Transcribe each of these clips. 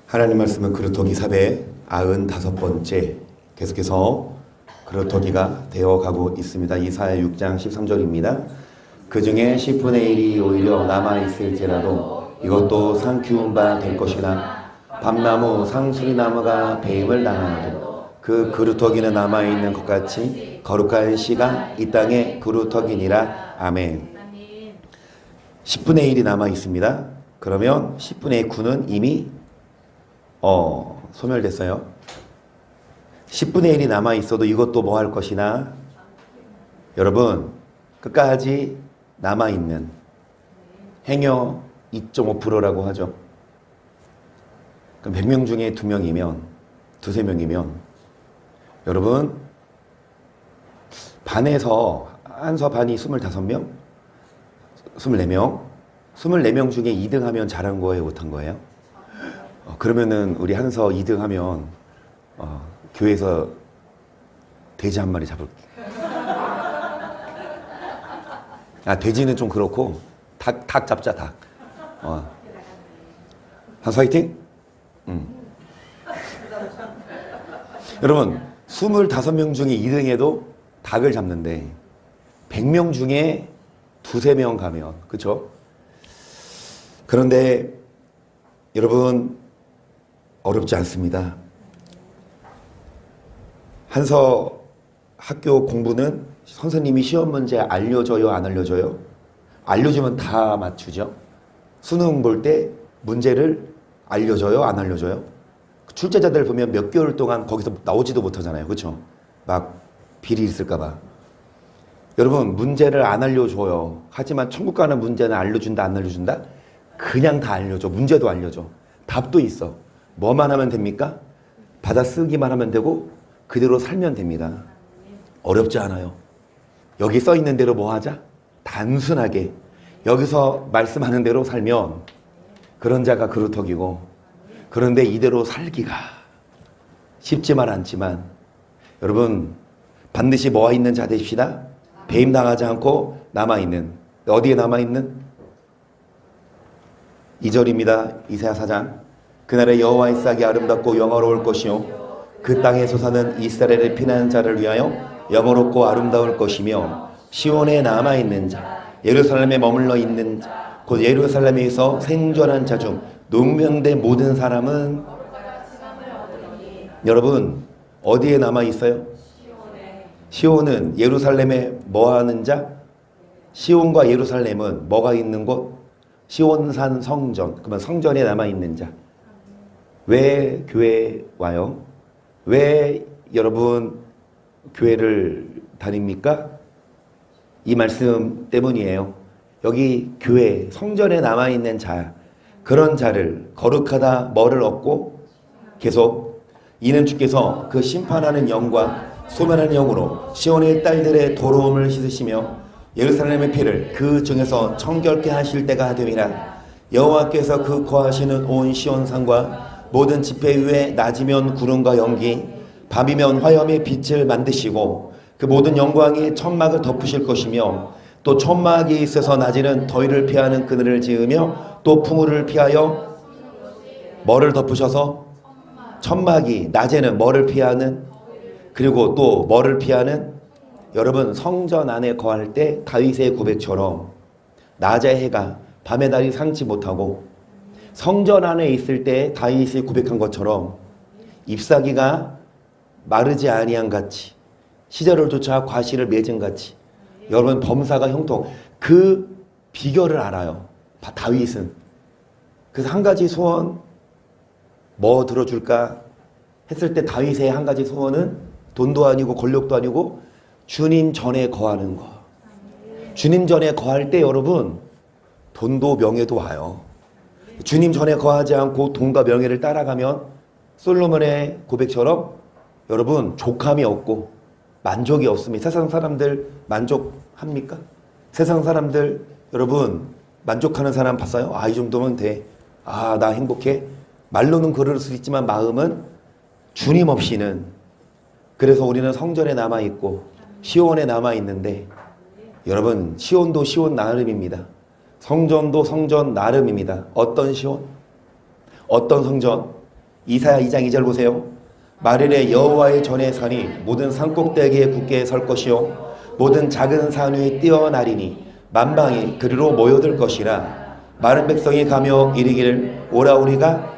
하나님 말씀은 그루터기 495번째 계속해서 그루터기가 되어가고 있습니다. 이사야 6장 13절입니다. 그 중에 10분의 1이 오히려 남아있을지라도 이것도 상 키운 바 될 것이나 밤나무 상수리나무가 배임을 당하여도 그 그루터기는 남아있는 것 같이 거룩한 씨가 이 땅의 그루터기니라. 아멘. 10분의 1이 남아있습니다. 그러면 10분의 9는 이미 소멸됐어요. 10분의 1이 남아있어도 이것도 뭐 할 것이나, 여러분 끝까지 남아있는 행여 2.5%라고 하죠. 그럼 100명 중에 2명이면, 2~3명이면 여러분 반에서 한서 반이 25명? 24명? 24명 중에 2등 하면 잘한 거예요, 못한 거예요? 그러면은 우리 한서 2등 하면 교회에서 돼지 한 마리 잡을게. 돼지는 좀 그렇고 닭 잡자, 닭. 한서 화이팅? 여러분 25명 중에 2등해도 닭을 잡는데 100명 중에 2~3명 가면, 그렇죠? 그런데 여러분 어렵지 않습니다. 한서 학교 공부는 선생님이 시험 문제 알려줘요, 안 알려줘요? 알려주면 다 맞추죠. 수능 볼 때 문제를 알려줘요, 안 알려줘요? 출제자들 보면 몇 개월 동안 거기서 나오지도 못하잖아요, 그렇죠? 막 비리 있을까 봐. 여러분 문제를 안 알려줘요. 하지만 천국 가는 문제는 알려준다, 안 알려준다? 그냥 다 알려줘. 문제도 알려줘. 답도 있어. 뭐만 하면 됩니까? 받아쓰기만 하면 되고 그대로 살면 됩니다. 어렵지 않아요. 여기 써 있는 대로 뭐 하자? 단순하게 여기서 말씀하는 대로 살면 그런 자가 그루터기고, 그런데 이대로 살기가 쉽지만 않지만 여러분 반드시 뭐가 있는 자 되십시다. 배임당하지 않고 남아있는. 어디에 남아있는? 2절입니다. 이사야 4장. 그날의 여호와의 싹이 아름답고 영화로울 것이요 그 땅에 솟아는 이스라엘의 피난한 자를 위하여 영화롭고 아름다울 것이며, 시온에 남아있는 자, 예루살렘에 머물러 있는 자, 곧 예루살렘에서 생존한 자 중 농명된 모든 사람은, 여러분 어디에 남아있어요? 시온은 예루살렘에 뭐하는 자? 시온과 예루살렘은 뭐가 있는 곳? 시온산 성전. 그러면 성전에 남아있는 자. 왜 교회에 와요? 왜 여러분 교회를 다닙니까? 이 말씀 때문이에요. 여기 교회 성전에 남아있는 자, 그런 자를 거룩하다 뭐를 얻고 계속 이는 주께서 그 심판하는 영과 소멸하는 영으로 시온의 딸들의 더러움을 씻으시며 예루살렘의 피를 그 중에서 청결케 하실 때가 되리라. 여호와께서 그 거하시는 온 시온산과 모든 지폐 위에 낮이면 구름과 연기, 밤이면 화염의 빛을 만드시고 그 모든 영광이 천막을 덮으실 것이며, 또 천막이 있어서 낮에는 더위를 피하는 그늘을 지으며 또 풍우를 피하여 뭐를 덮으셔서? 천막이 낮에는 뭐를 피하는? 그리고 또 뭐를 피하는? 여러분 성전 안에 거할 때 다윗의 고백처럼 낮의 해가 밤의 달이 상치 못하고, 성전 안에 있을 때 다윗이 고백한 것처럼 잎사귀가 마르지 아니한 같이, 시절을 쫓아 과실을 맺은 같이, 여러분 범사가 형통, 그 비결을 알아요, 다윗은. 그래서 한 가지 소원 뭐 들어줄까 했을 때 다윗의 한 가지 소원은 돈도 아니고 권력도 아니고 주님 전에 거하는 거. 주님 전에 거할 때 여러분 돈도 명예도 와요. 주님 전에 거하지 않고 돈과 명예를 따라가면 솔로몬의 고백처럼 여러분 족함이 없고 만족이 없습니다. 세상 사람들 만족합니까? 세상 사람들 여러분 만족하는 사람 봤어요? 이 정도면 돼. 나 행복해. 말로는 그럴 수 있지만 마음은 주님 없이는. 그래서 우리는 성전에 남아있고 시온에 남아있는데, 여러분 시온도 시온 나름입니다. 성전도 성전 나름입니다. 어떤 시온? 어떤 성전? 이사야 2장 2절 보세요. 마르레 여호와의 전에 서니 모든 산꼭대기에 굳게 설 것이요 모든 작은 산 위에 뛰어나리니 만방이 그리로 모여들 것이라. 많은 백성이 가며 이르기를 오라 우리가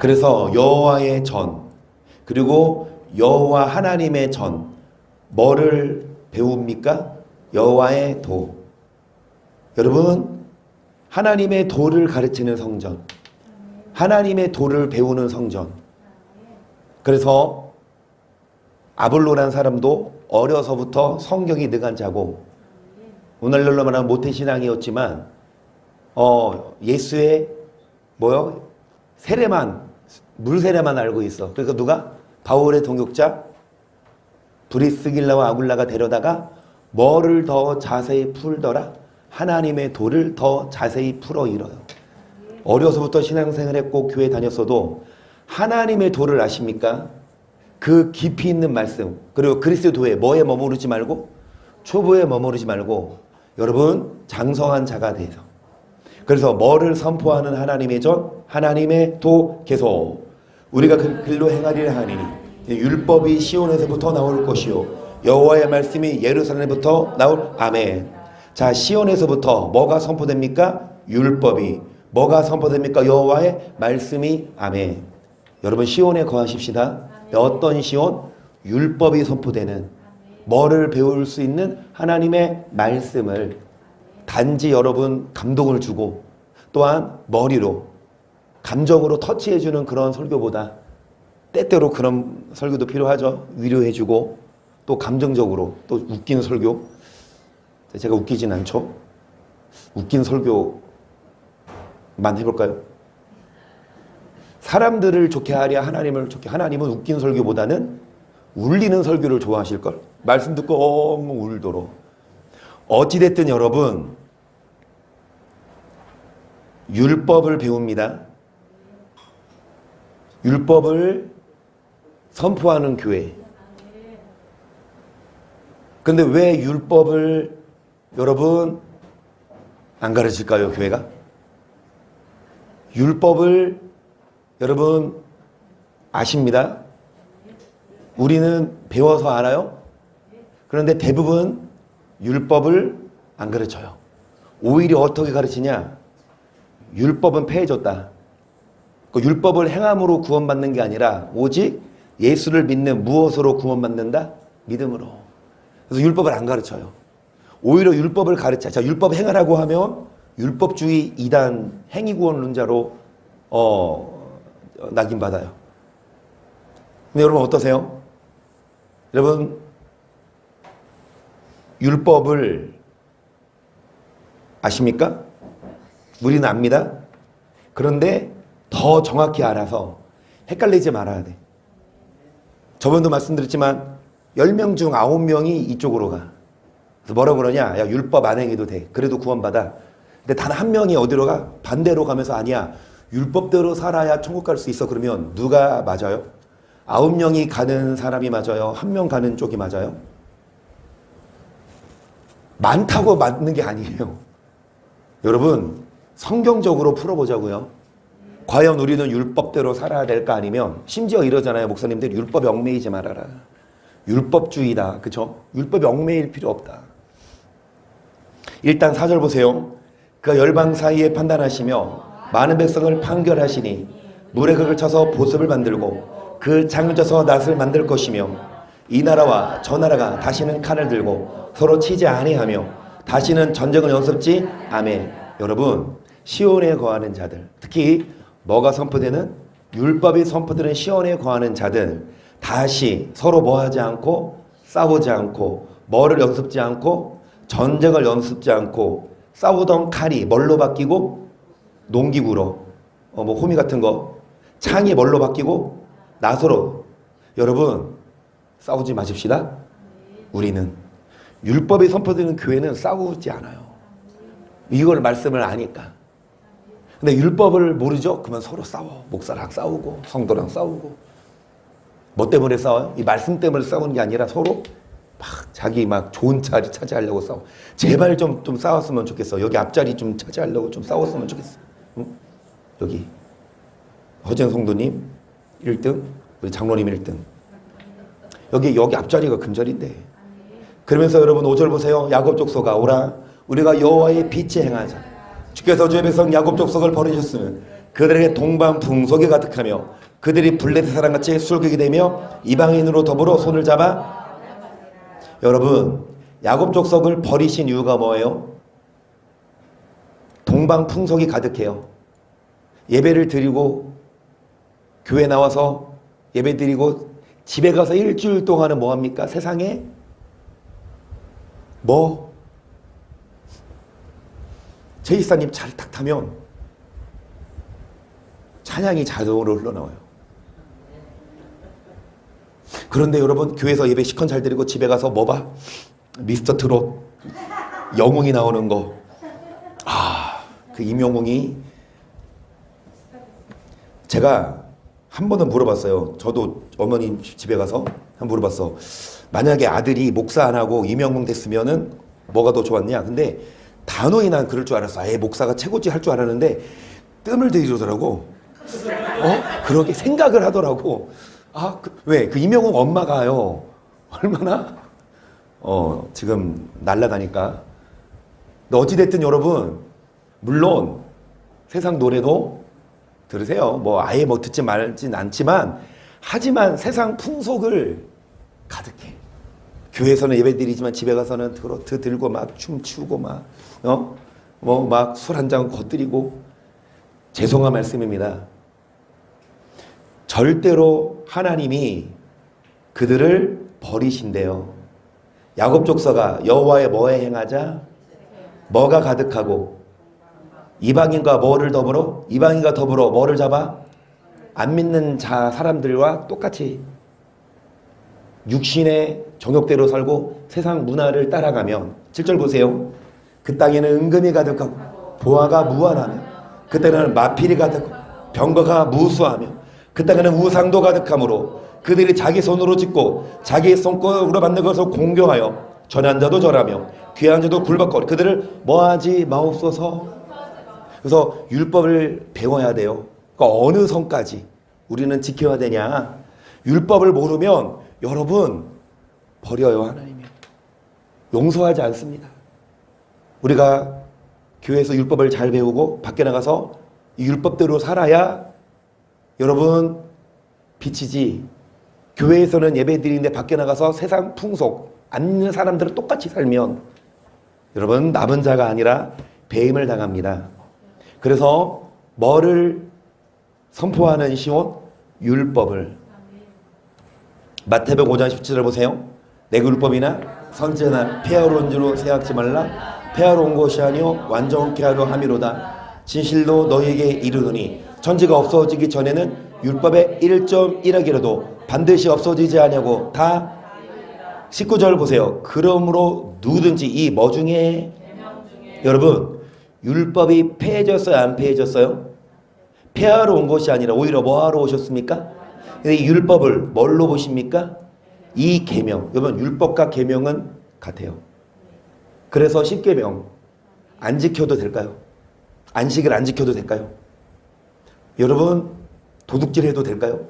그래서 여호와의 전 그리고 여호와 하나님의 전 뭐를 배웁니까? 여호와의 도. 여러분 하나님의 도를 가르치는 성전, 하나님의 도를 배우는 성전. 그래서 아볼로라는 사람도 어려서부터 성경이 능한 자고 오늘날로 말하면 모태신앙이었지만 예수의 세례만 물세례만 알고 있어. 그러니까 누가? 바울의 동역자 브리스길라와 아굴라가 데려다가 뭐를 더 자세히 풀더라? 하나님의 도를 더 자세히 풀어 이뤄요. 어려서부터 신앙생활 했고 교회 다녔어도 하나님의 도를 아십니까? 그 깊이 있는 말씀 그리고 그리스도에 뭐에 머무르지 말고 초보에 머무르지 말고 여러분 장성한 자가 돼서 그래서 뭐를 선포하는 하나님의 전 하나님의 도 계속 우리가 그 길로 행하리라 하니니 율법이 시온에서부터 나올 것이요 여호와의 말씀이 예루살렘부터 나올. 아멘. 자, 시온에서부터 뭐가 선포됩니까? 율법이. 뭐가 선포됩니까? 여호와의 말씀이. 아멘. 여러분 시온에 거하십시다. 어떤 시온? 율법이 선포되는 뭐를 배울 수 있는 하나님의 말씀을 단지 여러분 감동을 주고 또한 머리로 감정으로 터치해주는 그런 설교보다 때때로 그런 설교도 필요하죠. 위로해주고 또 감정적으로 또 웃긴 설교. 제가 웃기진 않죠. 웃긴 설교만 해볼까요? 사람들을 좋게 하랴 하나님을 좋게. 하나님은 웃긴 설교보다는 울리는 설교를 좋아하실걸. 말씀 듣고 엉엉 울도록. 어찌됐든 여러분 율법을 배웁니다. 율법을 선포하는 교회. 근데 왜 율법을 여러분 안 가르칠까요, 교회가? 율법을 여러분 아십니다. 우리는 배워서 알아요. 그런데 대부분 율법을 안 가르쳐요. 오히려 어떻게 가르치냐? 율법은 폐해졌다. 그 율법을 행함으로 구원받는 게 아니라 오직 예수를 믿는 무엇으로 구원받는다? 믿음으로. 그래서 율법을 안 가르쳐요. 오히려 율법을 가르쳐. 자, 율법 행하라고 하면 율법주의 이단 행위구원론자로 낙인받아요. 근데 여러분 어떠세요? 여러분 율법을 아십니까? 우리는 압니다. 그런데 더 정확히 알아서 헷갈리지 말아야 돼. 저번도 말씀드렸지만 10명 중 9명이 이쪽으로 가. 그래서 뭐라고 그러냐? 야, 율법 안 행해도 돼. 그래도 구원받아. 근데 단 한 명이 어디로 가? 반대로 가면서 아니야. 율법대로 살아야 천국 갈 수 있어. 그러면 누가 맞아요? 9명이 가는 사람이 맞아요? 1명 가는 쪽이 맞아요? 많다고 맞는 게 아니에요. 여러분 성경적으로 풀어보자고요. 과연 우리는 율법대로 살아야 될까? 아니면 심지어 이러잖아요. 목사님들 율법 얽매이지 말아라. 율법주의다. 그쵸? 율법 얽매일 필요 없다. 일단 4절 보세요. 그가 열방 사이에 판단하시며 많은 백성을 판결하시니 물에 극을 쳐서 보습을 만들고 그 창을 쳐서 낫을 만들 것이며 이 나라와 저 나라가 다시는 칼을 들고 서로 치지 아니하며 다시는 전쟁을 연습지. 아멘. 여러분 시온에 거하는 자들, 특히 뭐가 선포되는? 율법이 선포되는 시온에 거하는 자들 다시 서로 뭐하지 않고 싸우지 않고 뭐를 연습지 않고 전쟁을 연습지 않고 싸우던 칼이 뭘로 바뀌고 농기구로 호미 같은 거 창이 뭘로 바뀌고 낫으로. 여러분 싸우지 마십시다. 우리는 율법이 선포되는 교회는 싸우지 않아요. 이걸 말씀을 아니까. 근데 율법을 모르죠? 그러면 서로 싸워. 목사랑 싸우고 성도랑 싸우고. 뭐 때문에 싸워요? 이 말씀 때문에 싸우는 게 아니라 서로 막 자기 막 좋은 자리 차지하려고 싸워. 제발 좀 싸웠으면 좋겠어. 여기 앞자리 좀 차지하려고 좀 싸웠으면 좋겠어. 응? 여기 허재영 성도님 1등, 우리 장로님 1등. 여기 앞자리가 금자리인데. 그러면서 여러분 5절 보세요. 야곱 족속아 오라 우리가 여호와의 빛에 행하자. 주께서 주의 백성 야곱 족속을 버리셨으면 그들에게 동방 풍속이 가득하며 그들이 블레셋 사람같이 술객이 되며 이방인으로 더불어 손을 잡아. 여러분 야곱 족속을 버리신 이유가 뭐예요? 동방 풍속이 가득해요. 예배를 드리고 교회 나와서 예배 드리고 집에 가서 일주일 동안은 뭐합니까? 세상에 제이사님 차를 탁 타면 찬양이 자동으로 흘러나와요. 그런데 여러분 교회에서 예배 시컨 잘 드리고 집에 가서 뭐 봐? 미스터 트롯 영웅이 나오는 거. 그 임영웅이 제가 한 번은 물어봤어요. 저도 어머님 집에 가서 한 번 물어봤어. 만약에 아들이 목사 안 하고 임영웅 됐으면은 뭐가 더 좋았냐? 근데 단호히 난 그럴 줄 알았어. 목사가 최고지 할 줄 알았는데 뜸을 들이더라고. 그렇게 생각을 하더라고. 왜? 그 임영웅 엄마가요. 얼마나? 지금 날라가니까. 근데 어찌됐든 여러분, 물론 세상 노래도 들으세요. 아예 듣지 말진 않지만, 하지만 세상 풍속을 가득해. 교회에서는 예배 드리지만 집에 가서는 트로트 들고 막 춤추고 막 술 한 잔 겉들이고. 죄송한 말씀입니다. 절대로 하나님이 그들을 버리신대요. 야곱 족속아 여호와의 뭐에 행하자? 뭐가 가득하고 이방인과 이방인과 더불어 뭐를 잡아? 안 믿는 사람들과 똑같이 육신의 정욕대로 살고 세상 문화를 따라가면 7절 보세요. 그 땅에는 은금이 가득하고 보화가 무한하며 그 땅에는 마필이 가득하고 병거가 무수하며 그 땅에는 우상도 가득하므로 그들이 자기 손으로 짓고 자기 손가락으로 만든 것을 공경하여 전한 자도 절하며 귀한 자도 굴복거리 그들을 뭐하지 마옵소서. 그래서 율법을 배워야 돼요. 그러니까 어느 선까지 우리는 지켜야 되냐. 율법을 모르면 여러분 버려요. 하나님이 용서하지 않습니다. 우리가 교회에서 율법을 잘 배우고 밖에 나가서 이 율법대로 살아야 여러분 빛이지. 교회에서는 예배 드리는데 밖에 나가서 세상 풍속 안 믿는 사람들은 똑같이 살면 여러분 남은 자가 아니라 배임을 당합니다. 그래서 뭐를 선포하는 시온? 율법을. 마태복음 5장 17절 보세요. 내 율법이나 선제나 폐하러 온 줄로 생각지 말라. 폐하러 온 것이 아니요 완전케 하려 함이로다. 진실로 너희에게 이르노니 천지가 없어지기 전에는 율법의 1.1하기라도 반드시 없어지지 아니하고 다. 19절 보세요. 그러므로 누구든지 이 뭐 중에 여러분 율법이 폐해졌어요? 안 폐해졌어요? 폐하러 온 것이 아니라 오히려 뭐하러 오셨습니까? 근데 이 율법을 뭘로 보십니까? 이 계명. 여러분 율법과 계명은 같아요. 그래서 10계명 안 지켜도 될까요? 안식을 안 지켜도 될까요? 여러분 도둑질 해도 될까요?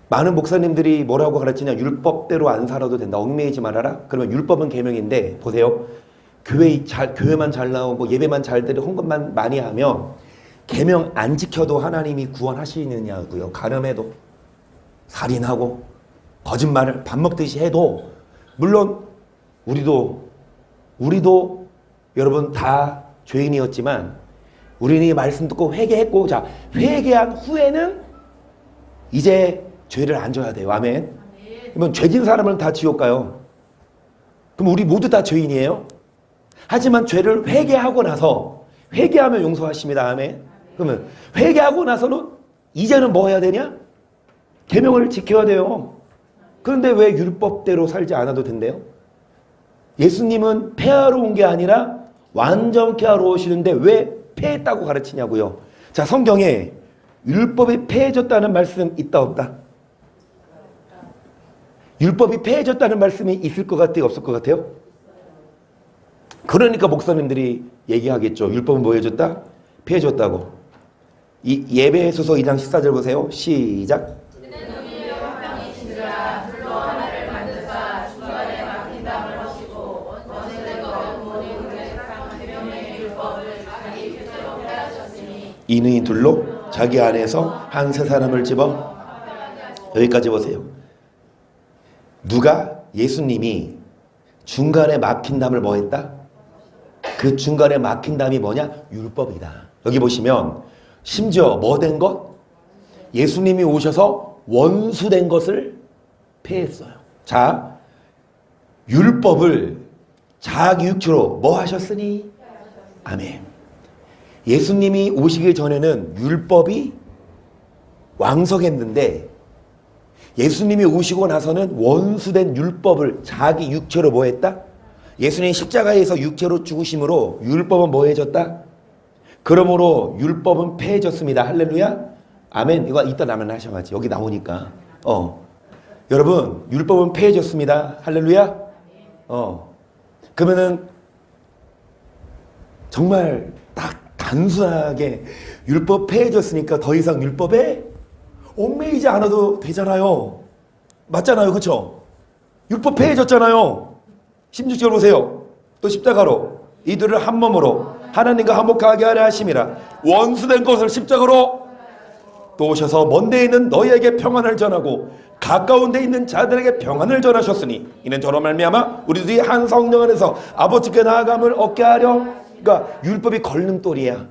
많은 목사님들이 뭐라고 가르치냐. 율법대로 안 살아도 된다. 얽매이지 말아라. 그러면 율법은 계명인데 보세요. 교회만 잘 나오고 예배만 잘 드리고 헌금만 많이 하면 계명 안 지켜도 하나님이 구원하시느냐고요. 간음해도 살인하고 거짓말을 밥 먹듯이 해도 물론 우리도 여러분 다 죄인이었지만 우리는 이 말씀 듣고 회개했고 자 회개한 후에는 이제 죄를 안 져야 돼요. 아멘. 그러면 죄진 사람은 다 지옥 가요. 그럼 우리 모두 다 죄인이에요. 하지만 죄를 회개하고 나서 회개하면 용서하십니다. 아멘. 그러면 회개하고 나서는 이제는 뭐 해야 되냐? 계명을 지켜야 돼요. 그런데 왜 율법대로 살지 않아도 된대요? 예수님은 폐하러 온 게 아니라 완전케 하러 오시는데 왜 폐했다고 가르치냐고요. 자, 성경에 율법이 폐해졌다는 말씀 있다 없다? 율법이 폐해졌다는 말씀이 있을 것 같아요? 없을 것 같아요? 그러니까 목사님들이 얘기하겠죠. 율법은 뭐 해줬다? 폐해졌다고. 이 예배소서 2장 14절 보세요. 시작. 이는 둘로 자기 안에서 한 세 사람을 집어. 여기까지 보세요. 누가? 예수님이 중간에 막힌 담을 뭐 했다? 그 중간에 막힌 담이 뭐냐? 율법이다. 여기 보시면 심지어 뭐 된 것? 예수님이 오셔서 원수된 것을 폐했어요. 자, 율법을 자기 육체로 뭐 하셨으니? 아멘. 예수님이 오시기 전에는 율법이 왕성했는데 예수님이 오시고 나서는 원수된 율법을 자기 육체로 뭐 했다? 예수님이 십자가에서 육체로 죽으심으로 율법은 뭐 해졌다? 그러므로 율법은 폐해졌습니다. 할렐루야. 아멘. 이거 이따 나면 하셔야지. 여기 나오니까. 여러분, 율법은 폐해졌습니다. 할렐루야. 그러면은 정말 딱 단순하게 율법 폐해졌으니까 더 이상 율법에 얽매이지 않아도 되잖아요. 맞잖아요. 그렇죠? 율법 폐해졌잖아요. 16절 보세요. 또 십자가로 이들을 한 몸으로 하나님과 화목하게 하려 하심이라. 원수된 것을 십자가로 또 오셔서 먼 데 있는 너희에게 평안을 전하고 가까운 데 있는 자들에게 평안을 전하셨으니 이는 저로 말미암아 우리들이 한 성령 안에서 아버지께 나아감을 얻게 하려. 그러니까 율법이 걸림돌이야.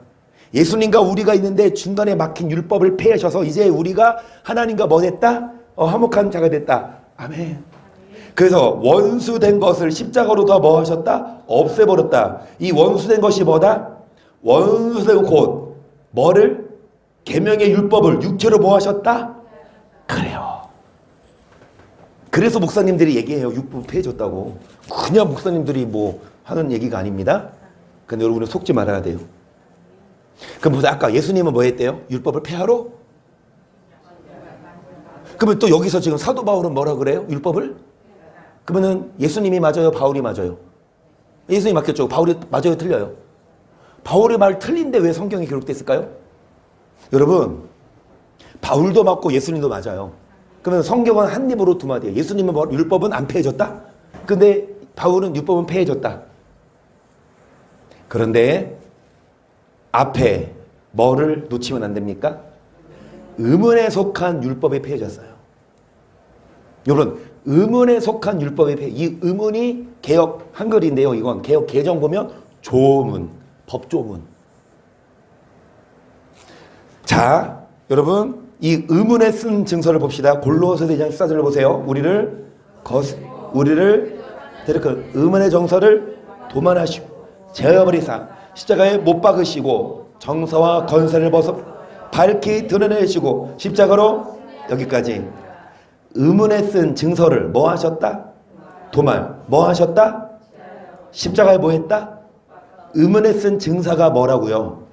예수님과 우리가 있는데 중간에 막힌 율법을 폐하셔서 이제 우리가 하나님과 뭐 됐다? 화목한 자가 됐다. 아멘. 그래서 원수된 것을 십자가로 더 뭐 하셨다? 없애버렸다. 이 원수된 것이 뭐다? 원수된 곧 뭐를? 계명의 율법을 육체로 뭐 하셨다? 그래요. 그래서 목사님들이 얘기해요. 율법 폐해졌다고. 그냥 목사님들이 뭐 하는 얘기가 아닙니다. 근데 여러분은 속지 말아야 돼요. 그럼 보세요. 아까 예수님은 뭐 했대요? 율법을 폐하러? 그러면 또 여기서 지금 사도 바울은 뭐라 그래요? 율법을? 그러면은 예수님이 맞아요? 바울이 맞아요? 예수님이 맞겠죠? 바울이 맞아요? 틀려요? 바울의 말 틀린데 왜 성경이 기록됐을까요? 여러분, 바울도 맞고 예수님도 맞아요. 그러면 성경은 한 입으로 두 마디예요. 예수님은 뭐 율법은 안 폐해졌다? 근데 바울은 율법은 폐해졌다. 그런데 앞에 뭐를 놓치면 안 됩니까? 의문에 속한 율법이 폐해졌어요. 여러분, 의문에 속한 율법이 이 의문이 개역 한글인데요. 이건 개역 개정 보면 조문, 법조문. 자, 여러분, 이 의문에 쓴 증서를 봅시다. 골로새서 2장 14절을 보세요. 우리를 그 의문의 정서를 도만하시고 제어버리사 십자가에 못 박으시고 정서와 건설을 벗어 밝히 드러내시고 십자가로 여기까지 의문에 쓴 증서를 뭐 하셨다? 도말. 뭐 하셨다? 십자가에 뭐 했다? 의문에 쓴 증사가 뭐라고요?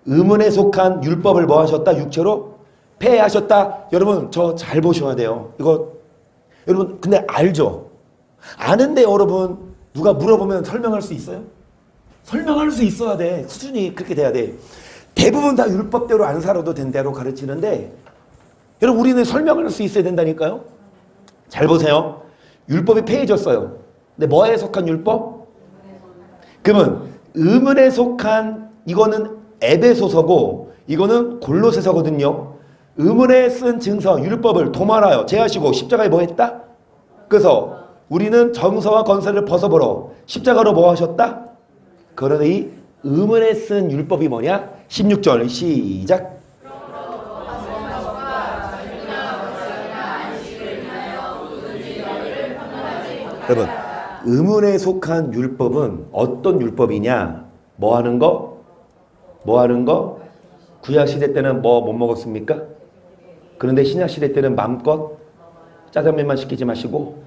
의문에 속한 율법을 뭐 하셨다? 육체로 폐하셨다. 여러분 저 잘 보셔야 돼요. 이거 여러분 근데 알죠? 아는데 여러분 누가 물어보면 설명할 수 있어요? 설명할 수 있어야 돼. 수준이 그렇게 돼야 돼. 대부분 다 율법대로 안 살아도 된대로 가르치는데 여러분 우리는 설명할 수 있어야 된다니까요. 잘 보세요. 율법이 폐해졌어요. 근데 뭐에 속한 율법? 그러면 의문에 속한 이거는 에베소서고 이거는 골로새서거든요. 의문에 쓴 증서 율법을 도말하여 제하시고 십자가에 뭐 했다? 그래서 우리는 정서와 건설을 벗어버려 십자가로 뭐 하셨다? 그러니 이 의문에 쓴 율법이 뭐냐? 16절 시작. 여러분 의문에 속한 율법은 어떤 율법이냐? 뭐 하는 거? 뭐 하는 거? 구약시대 때는 뭐 못 먹었습니까? 그런데 신약시대 때는 마음껏 짜장면만 시키지 마시고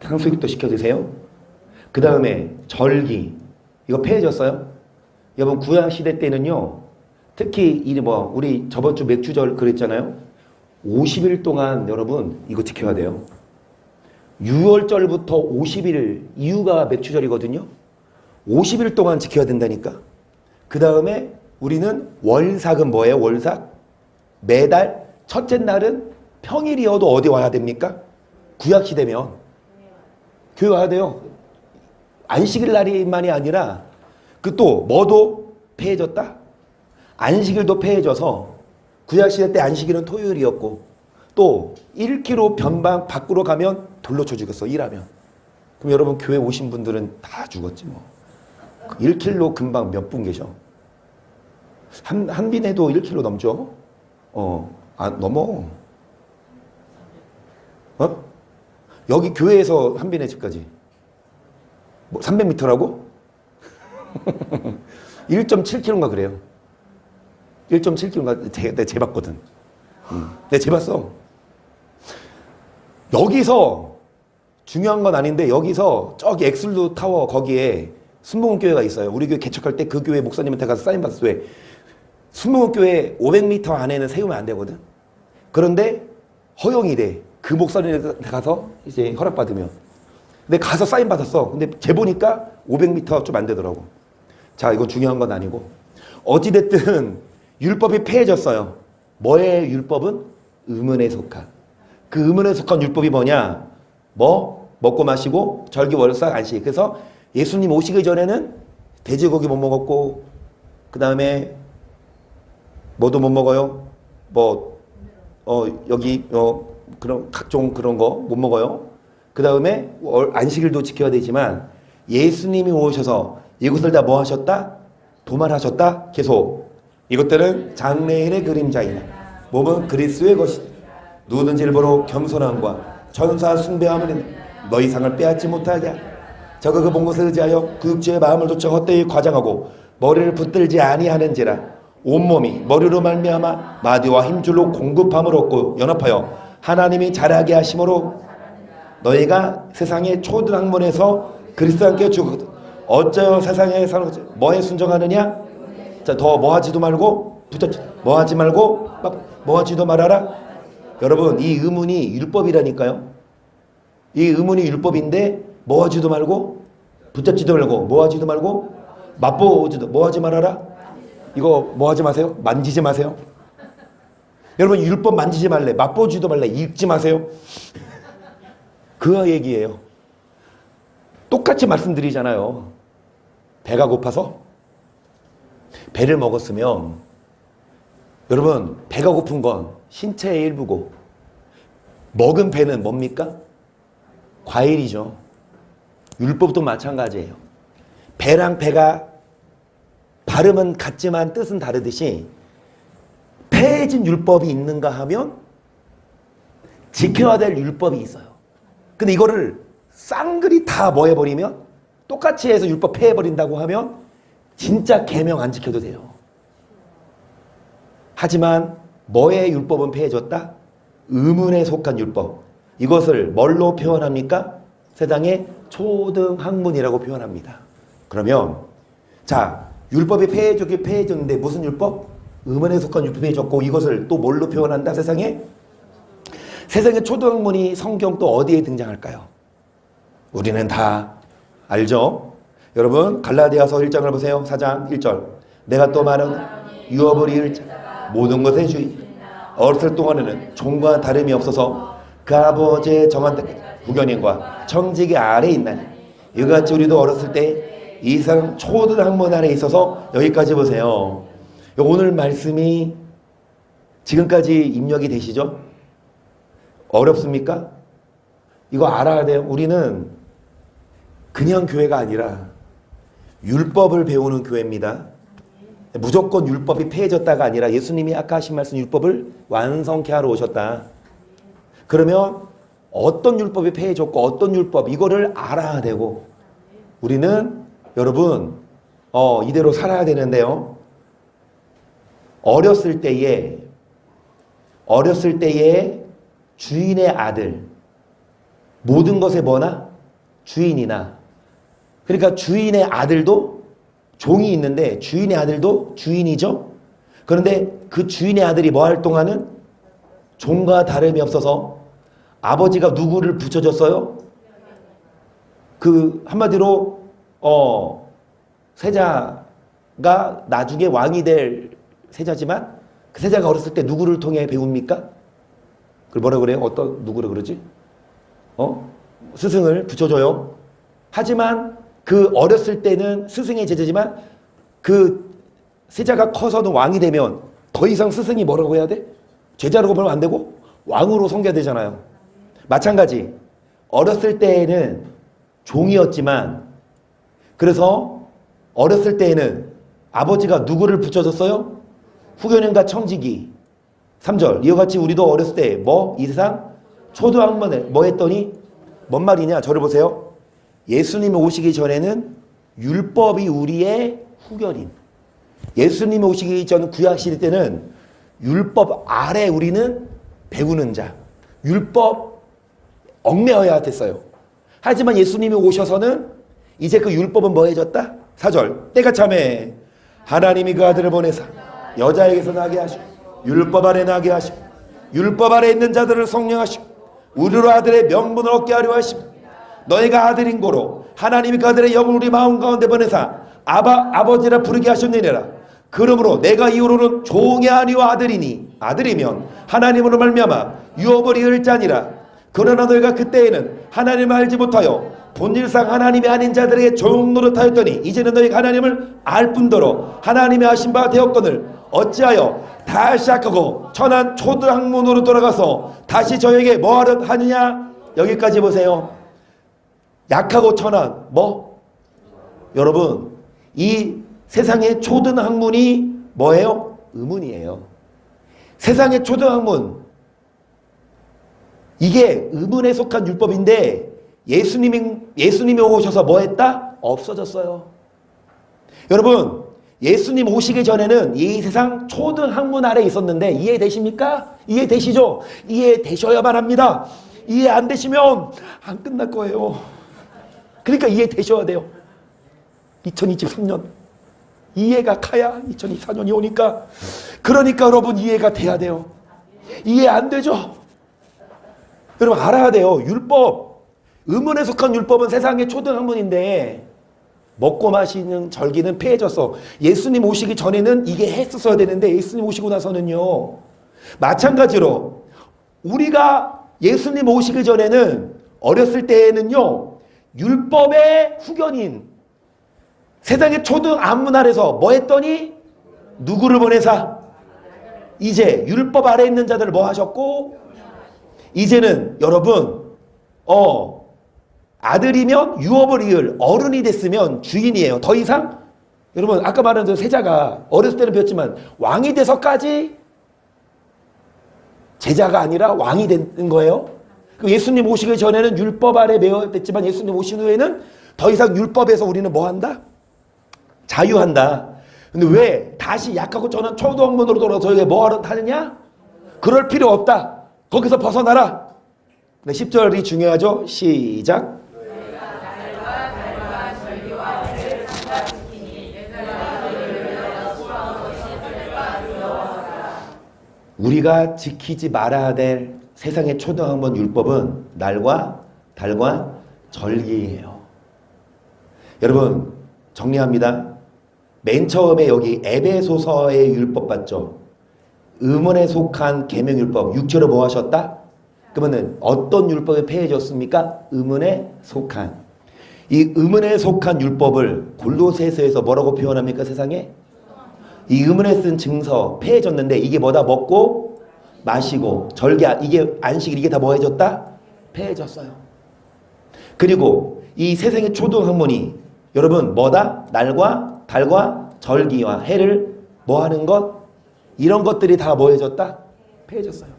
탕수육도 시켜 드세요. 그 다음에 절기 이거 폐해졌어요? 여러분 구약시대 때는요 특히 우리 저번주 맥주절 그랬잖아요. 50일 동안 여러분 이거 지켜야 돼요. 6월절부터 50일, 이유가 매추절이거든요. 50일 동안 지켜야 된다니까. 그 다음에 우리는 월삭은 뭐예요? 월삭? 매달 첫째 날은 평일이어도 어디 와야 됩니까? 구약시대면 교회 와야 돼요. 안식일 날이만이 아니라 그 또 뭐도 폐해졌다? 안식일도 폐해져서 구약시대 때 안식일은 토요일이었고 또 1km 변방 밖으로 가면 돌로 쳐 죽였어. 일하면. 그럼 여러분 교회 오신 분들은 다 죽었지 뭐. 1km 금방 몇 분 계셔? 한빈에도 1km 넘죠? 넘어. 여기 교회에서 한빈의 집까지. 뭐 300m라고? 1.7km인가 그래요. 1.7km인가 내가 재봤거든. 내가 재봤어. 여기서 중요한 건 아닌데 여기서 저기 엑슬루 타워 거기에 순복음교회가 있어요. 우리 교회 개척할 때 그 교회 목사님한테 가서 사인 받았어. 왜? 순복음교회 500m 안에는 세우면 안 되거든. 그런데 허용이 돼. 그 목사님한테 가서 이제 허락받으면. 근데 가서 사인 받았어. 근데 재보니까 500m 좀 안 되더라고. 자, 이건 중요한 건 아니고. 어찌됐든 율법이 폐해졌어요. 뭐의 율법은? 의문에 속한. 그 의문에 속한 율법이 뭐냐? 뭐? 먹고 마시고 절기 월삭 안식. 그래서 예수님 오시기 전에는 돼지고기 못 먹었고 그 다음에 뭐도 못 먹어요. 그런 각종 그런 거 못 먹어요. 그 다음에 안식일도 지켜야 되지만 예수님이 오셔서 이것을 다 뭐 하셨다? 도말하셨다? 계속. 이것들은 장래인의 그림자이나 몸은 그리스도의 것이다. 누구든지 일부러 겸손함과 천사 숭배함을 너희 상을 빼앗지 못하게 하라. 저가 그 본 것을 의지하여 그 육체의 마음을 쫓아 헛되이 과장하고 머리를 붙들지 아니하는지라. 온몸이 머리로 말미암아 마디와 힘줄로 공급함을 얻고 연합하여 하나님이 자라게 하심으로 너희가 세상의 초등학문에서 그리스도와 함께 죽었거든. 어쩌여 세상에 사는 것이 뭐에 순종하느냐? 자, 더 뭐하지도 말고 붙잡지. 뭐하지 말고 뭐하지도 말아라. 여러분 이 의문이 율법이라니까요. 이 의문이 율법인데 뭐하지도 말고 붙잡지도 말고 뭐하지도 말고 맛보지도 뭐하지 말아라. 이거 뭐하지 마세요. 만지지 마세요. 여러분 율법 만지지 말래. 맛보지도 말래. 읽지 마세요. 그 얘기예요. 똑같이 말씀드리잖아요. 배가 고파서 배를 먹었으면 여러분 배가 고픈 건 신체의 일부고 먹은 배는 뭡니까? 과일이죠. 율법도 마찬가지예요. 배랑 배가 발음은 같지만 뜻은 다르듯이 폐해진 율법이 있는가 하면 지켜야 될 율법이 있어요. 근데 이거를 쌍그리 다 뭐 해버리면 똑같이 해서 율법 폐해버린다고 하면 진짜 계명 안 지켜도 돼요. 하지만 뭐의 율법은 폐해졌다? 의문에 속한 율법. 이것을 뭘로 표현합니까? 세상의 초등학문이라고 표현합니다. 그러면 자 율법이 폐해졌는데 무슨 율법? 의문에 속한 율법이 폐해졌고 이것을 또 뭘로 표현한다? 세상의 초등학문이 성경 또 어디에 등장할까요? 우리는 다 알죠? 여러분 갈라디아서 1장을 보세요. 4장 1절 내가 또 말하는 유업을 이을 자 모든 것의 주인 어렸을 동안에는 종과 다름이 없어서 그 아버지의 정한 무견인과 청지기 아래에 있나니 이같이 우리도 어렸을 때 이 세상 초등학문 아래에 있어서 여기까지 보세요. 오늘 말씀이 지금까지 입력이 되시죠? 어렵습니까? 이거 알아야 돼요. 우리는 그냥 교회가 아니라 율법을 배우는 교회입니다. 무조건 율법이 폐해졌다가 아니라 예수님이 아까 하신 말씀 율법을 완성케 하러 오셨다. 그러면 어떤 율법이 폐해졌고 어떤 율법 이거를 알아야 되고 우리는 여러분 이대로 살아야 되는데요. 어렸을 때에 주인의 아들 모든 것에 뭐나 주인이나 그러니까 주인의 아들도 종이 있는데 주인의 아들도 주인이죠. 그런데 그 주인의 아들이 뭐 할 동안은 종과 다름이 없어서 아버지가 누구를 붙여줬어요? 그 한마디로 세자가 나중에 왕이 될 세자지만 그 세자가 어렸을 때 누구를 통해 배웁니까? 그걸 뭐라 그래요? 어떤 누구라 그러지? 스승을 붙여줘요. 하지만 그 어렸을 때는 스승의 제자지만 그 세자가 커서는 왕이 되면 더 이상 스승이 뭐라고 해야 돼? 제자라고 보면 안 되고 왕으로 섬겨야 되잖아요. 마찬가지 어렸을 때에는 종이었지만 그래서 어렸을 때에는 아버지가 누구를 붙여줬어요? 후견인과 청지기. 3절 이와 같이 우리도 어렸을 때 이 세상 초등학문에 뭐 했더니 뭔 말이냐? 저를 보세요. 예수님이 오시기 전에는 율법이 우리의 후견인. 예수님이 오시기 전 구약시대 때는 율법 아래 우리는 배우는 자. 율법 얽매여야 됐어요. 하지만 예수님이 오셔서는 이제 그 율법은 뭐 해졌다? 4절 때가 참에 하나님이 그 아들을 보내사 여자에게서 나게 하시고 율법 아래 나게 하시고 율법 아래 있는 자들을 성령하시고 우리로 아들의 명분을 얻게 하려 하시고 너희가 아들인 고로 하나님이 그 아들의 영을 우리 마음 가운데 보내사 아버지라 부르게 하셨느니라. 그러므로 내가 이후로는 종이 아니와 아들이면 하나님으로 말미암아 유업을 이을 자니라. 그러나 너희가 그때에는 하나님을 알지 못하여 본질상 하나님이 아닌 자들에게 종 노릇하였더니 이제는 너희가 하나님을 알 뿐더러 하나님이 하신 바 되었거늘 어찌하여 다시 약하고 천한 초등학문으로 돌아가서 다시 저에게 뭐하려 하느냐. 여기까지 보세요. 약하고 천한 여러분 이 세상의 초등학문이 뭐예요? 의문이에요. 세상의 초등학문 이게 의문에 속한 율법인데 예수님이 오셔서 뭐 했다? 없어졌어요. 여러분 예수님 오시기 전에는 이 세상 초등학문 아래 있었는데 이해되십니까? 이해되시죠? 이해되셔야만 합니다. 이해 안 되시면 안 끝날 거예요. 그러니까 이해되셔야 돼요. 2023년 이해가 가야 2024년이 오니까 그러니까 여러분 이해가 돼야 돼요. 이해 안 되죠? 여러분 알아야 돼요. 율법 의문에 속한 율법은 세상의 초등학문인데 먹고 마시는 절기는 폐해졌어. 예수님 오시기 전에는 이게 했었어야 되는데 예수님 오시고 나서는요. 마찬가지로 우리가 예수님 오시기 전에는 어렸을 때에는요. 율법의 후견인 세상의 초등학문 아래서 뭐 했더니 누구를 보내사 이제 율법 아래 있는 자들을 뭐 하셨고 이제는 여러분 아들이면 유업을 이을 어른이 됐으면 주인이에요. 더 이상 여러분 아까 말한 그 세자가 어렸을 때는 배웠지만 왕이 돼서까지 제자가 아니라 왕이 되는 거예요. 예수님 오시기 전에는 율법 아래 매여됐지만 예수님 오신 후에는 더 이상 율법에서 우리는 뭐 한다? 자유한다. 근데 왜 다시 약하고 저는 초등학문으로 돌아서 저에게 뭐 하느냐? 그럴 필요 없다. 거기서 벗어나라. 10절이 중요하죠. 시작. 우리가 지키지 말아야 될 세상의 초등학문 율법은 날과 달과 절기예요. 여러분 정리합니다. 맨 처음에 여기 에베소서의 율법 봤죠? 의문에 속한 계명율법 6절을 뭐 하셨다? 그러면은 어떤 율법에 폐해졌습니까? 의문에 속한. 이 의문에 속한 율법을 골로새서에서 뭐라고 표현합니까? 세상에? 이 의문에 쓴 증서 폐해졌는데 이게 뭐다? 먹고 마시고 절기 이게 안식 이게 다 뭐 해졌다? 폐해졌어요. 그리고 이 세상의 초등학문이 여러분 뭐다? 날과 달과 절기와 해를 뭐 하는 것? 이런 것들이 다 뭐 해졌다? 폐해졌어요.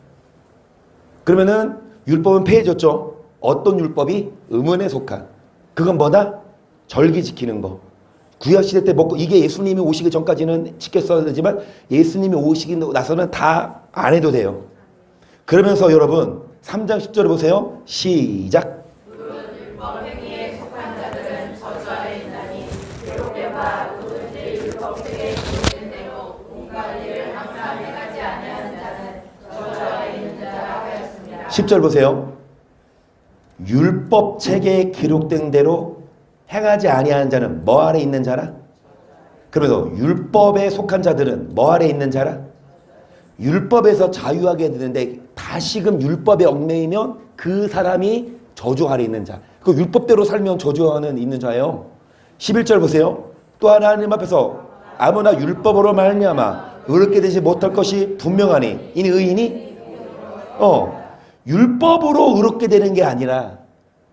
그러면은 율법은 폐해졌죠. 어떤 율법이? 의문에 속한. 그건 뭐다? 절기 지키는 거. 구약시대 때 먹고 이게 예수님이 오시기 전까지는 지켰어야 되지만 예수님이 오시기 나서는 다 안 해도 돼요. 그러면서 여러분 3장 10절을 보세요. 시작. (10절) 보세요. 율법 책에 기록된 대로 행하지 아니하는 자는 뭐 아래 있는 자라? 그러면서 율법에 속한 자들은 뭐 아래 있는 자라? 율법에서 자유하게 되는데 다시금 율법에 얽매이면 그 사람이 저주 아래 있는 자. 그 율법대로 살면 저주 안에 있는 자예요. 11절 보세요. 또 하나님 앞에서 아무나 율법으로 말미암아 의롭게 되지 못할 것이 분명하니 이는 의인이 율법으로 의롭게 되는 게 아니라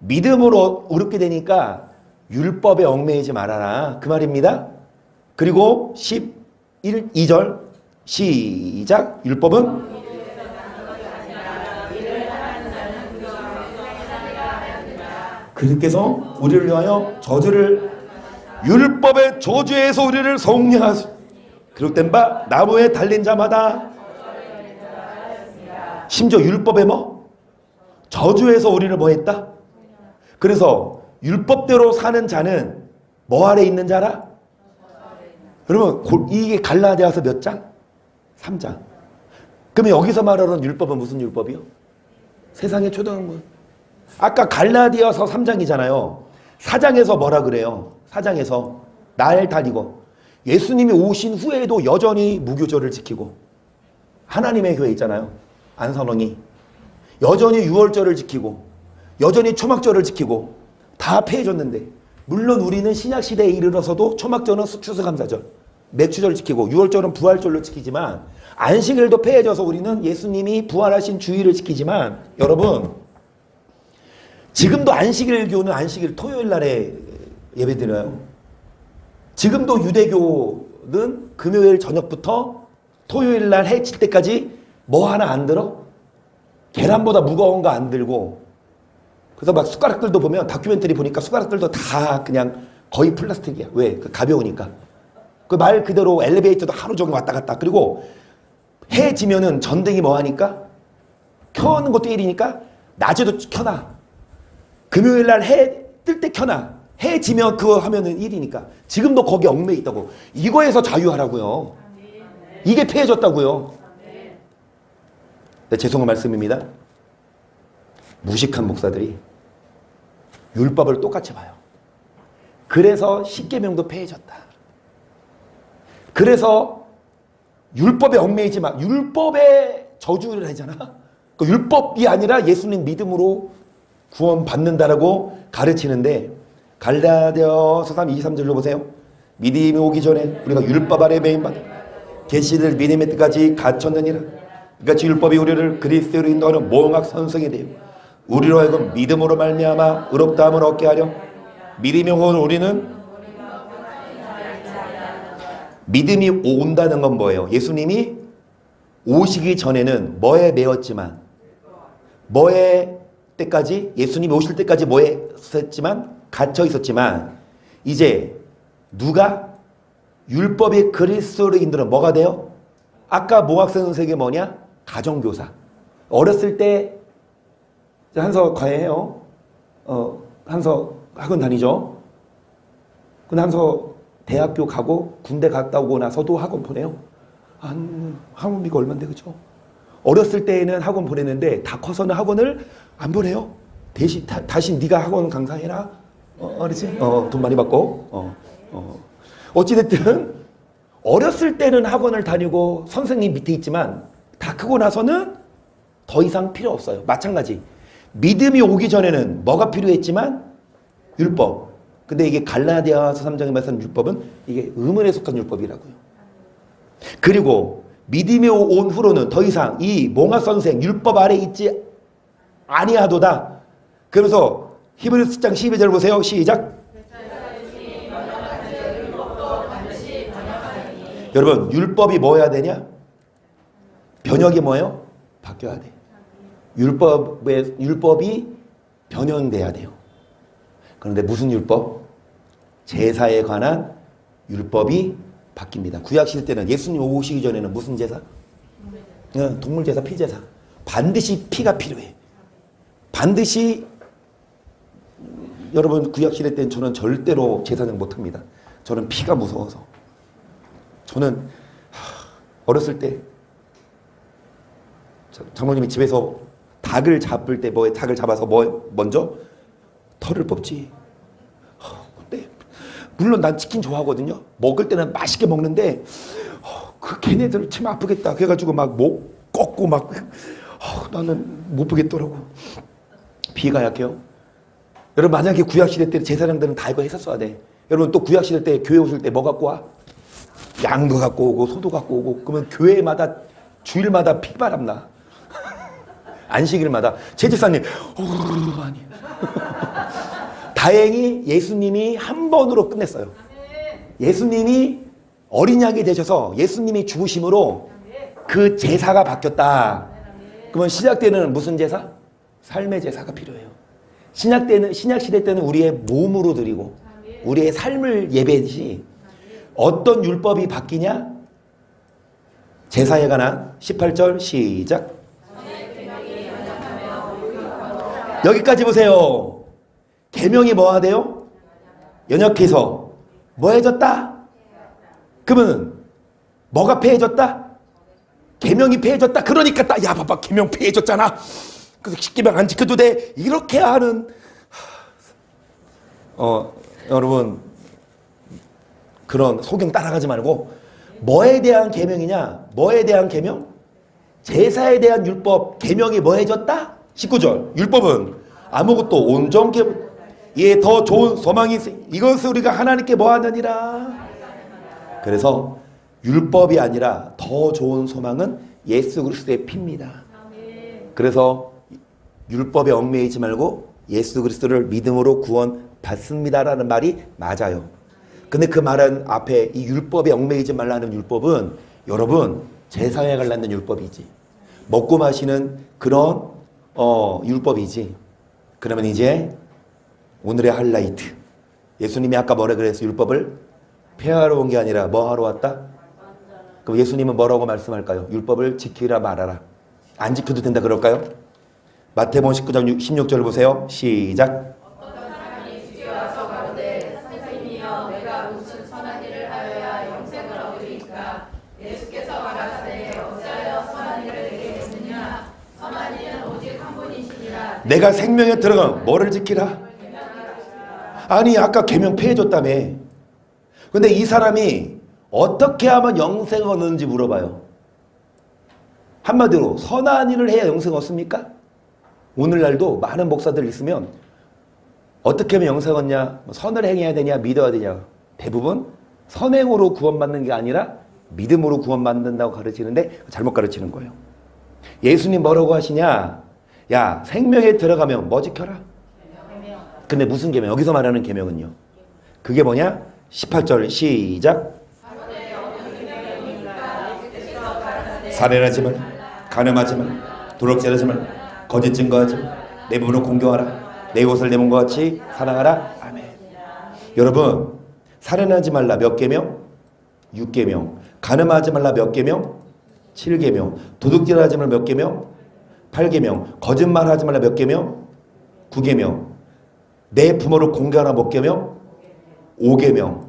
믿음으로 의롭게 되니까 율법에 얽매이지 말아라 그 말입니다. 그리고 2절 시작. 율법은 그리스도께서 우리를 위하여 저주를 율법의 저주에서 우리를 성령하시 기록된 바 나무에 달린 자마다 심지어 율법에 뭐? 저주에서 우리를 뭐 했다? 그래서 율법대로 사는 자는 뭐 아래 있는 자라? 여러분 이게 갈라디아서 몇 장? 3장. 그러면 여기서 말하는 율법은 무슨 율법이요? 세상의 초등학문. 아까 갈라디아서 3장이잖아요. 4장에서 뭐라 그래요? 4장에서 날 다니고 예수님이 오신 후에도 여전히 무교절을 지키고 하나님의 교회 있잖아요. 안선홍이 여전히 유월절을 지키고 여전히 초막절을 지키고 다 폐해졌는데 물론 우리는 신약시대에 이르러서도 초막절은 추수감사절 맥주절 지키고 유월절은 부활절로 지키지만 안식일도 폐해져서 우리는 예수님이 부활하신 주일을 지키지만 여러분 지금도 안식일교는 안식일 토요일 날에 예배드려요. 지금도 유대교는 금요일 저녁부터 토요일 날 해 칠 때까지 뭐 하나 안 들어? 계란보다 무거운 거 안 들고 그래서 막 숟가락들도 보면 다큐멘터리 보니까 숟가락들도 다 그냥 거의 플라스틱이야. 왜? 가벼우니까. 그 말 그대로 엘리베이터도 하루 종일 왔다 갔다. 그리고 해 지면은 전등이 뭐 하니까? 켜는 것도 일이니까 낮에도 켜놔. 금요일 날 해 뜰 때 켜놔. 해 지면 그거 하면은 일이니까. 지금도 거기 얽매여 있다고. 이거에서 자유하라고요. 이게 폐해졌다고요. 네, 죄송한 말씀입니다. 무식한 목사들이 율법을 똑같이 봐요. 그래서 십계명도 폐해졌다. 그래서 율법에 얽매이지 마. 율법에 저주를 하잖아. 그 율법이 아니라 예수님 믿음으로 구원 받는다라고 가르치는데 갈라디아서 3 23절로 보세요. 믿음이 오기 전에 우리가 율법 아래 매임받아 계시를 믿음의 뜻까지 갖췄느니라. 그러니까 율법이 우리를 그리스도로 인도하는 몽학 선성이 되어 우리로 하여금 믿음으로 말미암아 의롭다함을 얻게 하려 믿음이 오는 우리는 믿음이 온다는 건 뭐예요? 예수님이 오시기 전에는 뭐에 매였지만 뭐에 때까지 예수님이 오실 때까지 뭐에 있었지만 갇혀 있었지만 이제 누가 율법이 그리스도로 인도는 뭐가 돼요? 아까 몽학생 선생이 뭐냐? 가정교사. 어렸을 때 한서 과외해요. 한서 학원 다니죠. 근데 한서 대학교 가고 군대 갔다 오고 나서도 학원 보내요. 학원비가 얼만데 그죠? 어렸을 때에는 학원 보냈는데 다 커서는 학원을 안 보내요. 대신 다시 네가 학원 강사해라. 그렇지? 돈 많이 받고. 어찌됐든 어렸을 때는 학원을 다니고 선생님 밑에 있지만 다 크고 나서는 더 이상 필요 없어요. 마찬가지. 믿음이 오기 전에는 뭐가 필요했지만 율법. 근데 이게 갈라디아서 3장에 말씀한 율법은 이게 의문에 속한 율법이라고요. 그리고 믿음이 온 후로는 더 이상 이 몽학 선생 율법 아래 있지 아니하도다. 그러면서 히브리서 10장 12절 보세요. 시작. 여러분 율법이 뭐 해야 되냐? 변혁이 뭐예요? 바뀌어야 돼. 율법이 변형돼야 돼요. 그런데 무슨 율법? 제사에 관한 율법이 바뀝니다. 구약시대 때는 예수님 오시기 전에는 무슨 제사? 동물제사, 피제사. 반드시 피가 필요해. 반드시 여러분 구약시대 때는 저는 절대로 제사는 못합니다. 저는 피가 무서워서. 저는 어렸을 때 장모님이 집에서 닭을 잡을 때 닭을 잡아서 먼저 털을 뽑지. 근데 물론 난 치킨 좋아하거든요. 먹을 때는 맛있게 먹는데 그 걔네들 참 아프겠다. 그래가지고 막 목 꺾고 막 나는 못 보겠더라고. 비가 약해요. 여러분 만약에 구약시대 때 제사장들은 다 이거 했었어야 돼. 여러분 또 구약시대 때 교회 오실 때 뭐 갖고 와? 양도 갖고 오고 소도 갖고 오고. 그러면 교회마다 주일마다 피바람 나. 안식일마다. 제 집사님 아니. 다행히 예수님이 한 번으로 끝냈어요. 예수님이 어린 양이 되셔서 예수님이 죽으심으로 그 제사가 바뀌었다. 그러면 신약 때는 무슨 제사? 삶의 제사가 필요해요. 신약 시대 때는 우리의 몸으로 드리고 우리의 삶을 예배지. 어떤 율법이 바뀌냐? 제사에 관한 18절 시작. 여기까지 보세요. 계명이 뭐가 돼요? 연약해서 뭐해졌다? 그러면 뭐가 폐해졌다? 계명이 폐해졌다. 그러니까 야 봐봐 계명 폐해졌잖아. 그래서 10계명 안 지켜도 돼. 이렇게 하는 여러분 그런 소경 따라가지 말고 뭐에 대한 계명이냐? 뭐에 대한 계명? 제사에 대한 율법 계명이 뭐해졌다? 19절 율법은 아무것도 온전케 예 더 좋은 소망이 이것을 우리가 하나님께 뭐하느니라. 그래서 율법이 아니라 더 좋은 소망은 예수 그리스도의 피입니다. 그래서 율법에 얽매이지 말고 예수 그리스도를 믿음으로 구원 받습니다라는 말이 맞아요. 근데 그 말은 앞에 이 율법에 얽매이지 말라는 율법은 여러분 제사에 관련된 율법이지. 먹고 마시는 그런 율법이지. 그러면 이제 오늘의 하이라이트. 예수님이 아까 뭐라 그랬어? 율법을 폐하러 온 게 아니라 뭐 하러 왔다? 그럼 예수님은 뭐라고 말씀할까요? 율법을 지키라 말하라. 안 지켜도 된다 그럴까요? 마태복음 19장 16절 보세요. 시작. 어떤 사람이 주께 와서 가로되 선생님이여 내가 무슨 선한 일을 하여야 영생을 얻으리까. 예수께서 가라사대 어찌하여 선한 일을 내게 했느냐. 선한 이는 오직 한 분이시니라. 내가 생명에 들어가면 뭐를 지키라? 아니 아까 계명 폐해줬다며. 근데 이 사람이 어떻게 하면 영생을 얻는지 물어봐요. 한마디로 선한 일을 해야 영생을 얻습니까? 오늘날도 많은 목사들 있으면 어떻게 하면 영생을 얻냐? 선을 행해야 되냐? 믿어야 되냐? 대부분 선행으로 구원받는 게 아니라 믿음으로 구원받는다고 가르치는데 잘못 가르치는 거예요. 예수님 뭐라고 하시냐? 야 생명에 들어가면 뭐 지켜라? 근데 무슨 계명? 여기서 말하는 계명은요. 그게 뭐냐? 18절 시작. 살인하지 말, 간음하지 말, 도둑질하지 말, 거짓 증거하지 말, 내 몸으로 공경하라. 내 옷을 내 몸과 같이 사랑하라. 아멘. 여러분 살인하지 말라 몇 계명? 6계명. 간음하지 말라 몇 계명? 7계명. 도둑질하지 말라 몇 계명? 8계명. 거짓말하지 말라 몇 계명? 9계명. 내 부모를 공경하라 몇 계명? 5계명.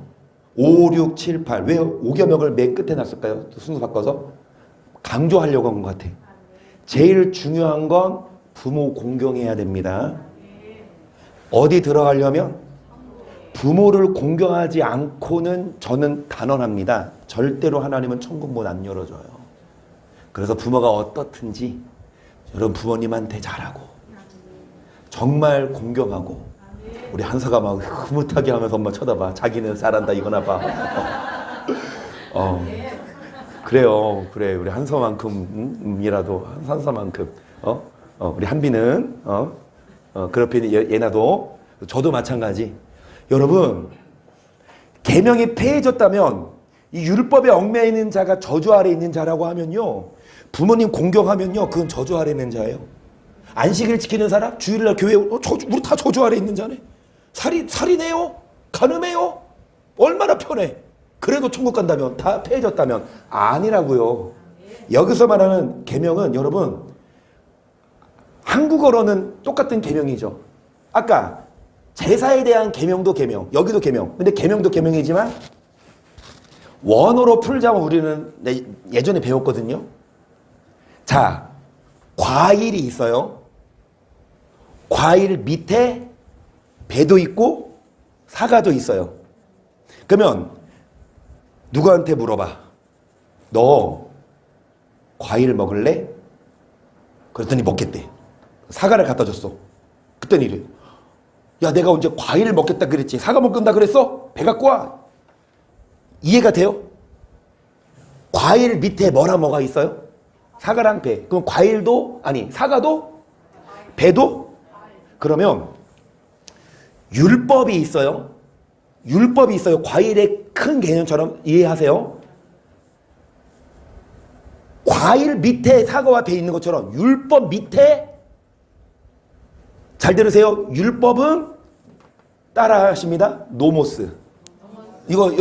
5, 6, 7, 8. 왜 5계명을 맨 끝에 놨을까요? 순서 바꿔서 강조하려고 한 것 같아. 제일 중요한 건 부모 공경해야 됩니다. 어디 들어가려면 부모를 공경하지 않고는 저는 단언합니다. 절대로 하나님은 천국 문 안 열어줘요. 그래서 부모가 어떻든지 여러분 부모님한테 잘하고 정말 공경하고. 우리 한서가 막 흐뭇하게 하면서 엄마 쳐다봐. 자기는 잘한다 이거나 봐. 그래요. 그래. 우리 한서만큼이라도 한서만큼 우리 한비는 그렇게 예나도 저도 마찬가지. 여러분 계명이 폐해졌다면 이 율법에 얽매여 있는 자가 저주 아래 있는 자라고 하면요. 부모님 공경하면요. 그건 저주 아래 있는 자예요. 안식일 지키는 사람 주일날 교회 우리 다 저주 아래 있는 자네. 살인해요? 간음해요? 얼마나 편해. 그래도 천국 간다면 다 폐해졌다면 아니라고요. 여기서 말하는 계명은 여러분 한국어로는 똑같은 계명이죠. 아까 제사에 대한 계명도 계명, 여기도 계명. 근데 계명도 계명이지만 원어로 풀자면 우리는 예전에 배웠거든요. 자, 과일이 있어요. 과일 밑에 배도 있고 사과도 있어요. 그러면 누구한테 물어봐. 너 과일 먹을래? 그랬더니 먹겠대. 사과를 갖다 줬어. 그랬더니 이래. 야, 내가 언제 과일을 먹겠다 그랬지? 사과 먹는다 그랬어? 배 갖고 와. 이해가 돼요? 과일 밑에 뭐가 있어요? 사과랑 배. 그럼 과일도, 아니, 사과도, 배도? 그러면 율법이 있어요. 율법이 있어요. 과일의 큰 개념처럼 이해하세요. 과일 밑에 사과와 배 있는 것처럼 율법 밑에, 잘 들으세요. 율법은 따라 하십니다. 노모스. 이거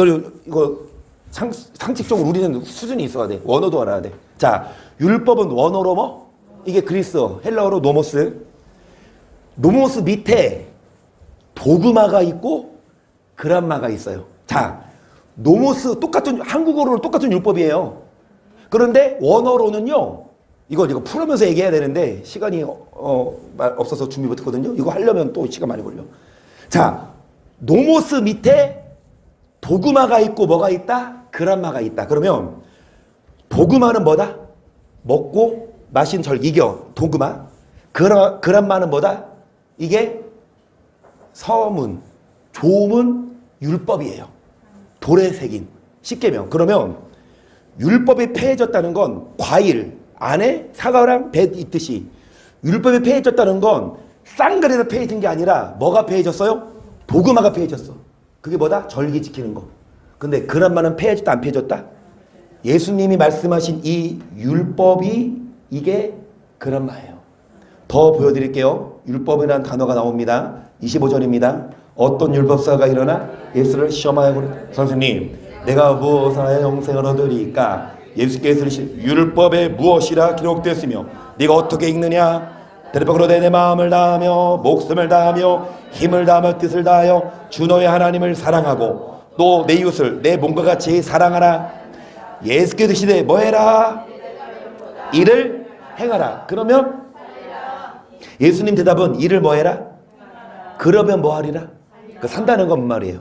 상식적으로 우리는 수준이 있어야 돼. 원어도 알아야 돼. 자, 율법은 원어로 뭐? 이게 그리스어, 헬라어로 노모스. 노모스 밑에 도그마가 있고 그람마가 있어요. 자, 노모스 똑같은, 한국어로는 똑같은 율법이에요. 그런데 원어로는요, 이거 풀으면서 얘기해야 되는데 시간이 없어서 준비 못했거든요. 이거 하려면 또 시간 많이 걸려. 자, 노모스 밑에 도그마가 있고 뭐가 있다? 그람마가 있다. 그러면 도그마는 뭐다? 먹고 마신 절기경, 도그마. 그람마는 뭐다? 이게 서문, 조문, 율법이에요. 돌에 새긴 십계명. 그러면 율법이 폐해졌다는 건 과일 안에 사과랑 배 있듯이 율법이 폐해졌다는 건 쌍그레가 폐해진 게 아니라 뭐가 폐해졌어요? 도그마가 폐해졌어. 그게 뭐다? 절기 지키는 거. 근데 그람마는 폐해졌다 안 폐해졌다? 예수님이 말씀하신 이 율법이 이게 그람마예요. 더 보여드릴게요. 율법이라는 단어가 나옵니다. 25절입니다. 어떤 율법사가 일어나 예수를 시험하여 그래. 선생님, 내가 무엇하여 영생을 얻으리까? 예수께서 이르시되 율법에 무엇이라 기록되었으며 네가 어떻게 읽느냐? 대답하기로 내 마음을 다하며 목숨을 다하며 힘을 다하며 뜻을 다하여 주 너의 하나님을 사랑하고 또 내 이웃을 내 몸과 같이 사랑하라. 예수께서 이르시되 뭐해라? 이를 행하라. 그러면 예수님 대답은 이를 뭐해라? 그러면 뭐하리라? 산다는 건 말이에요.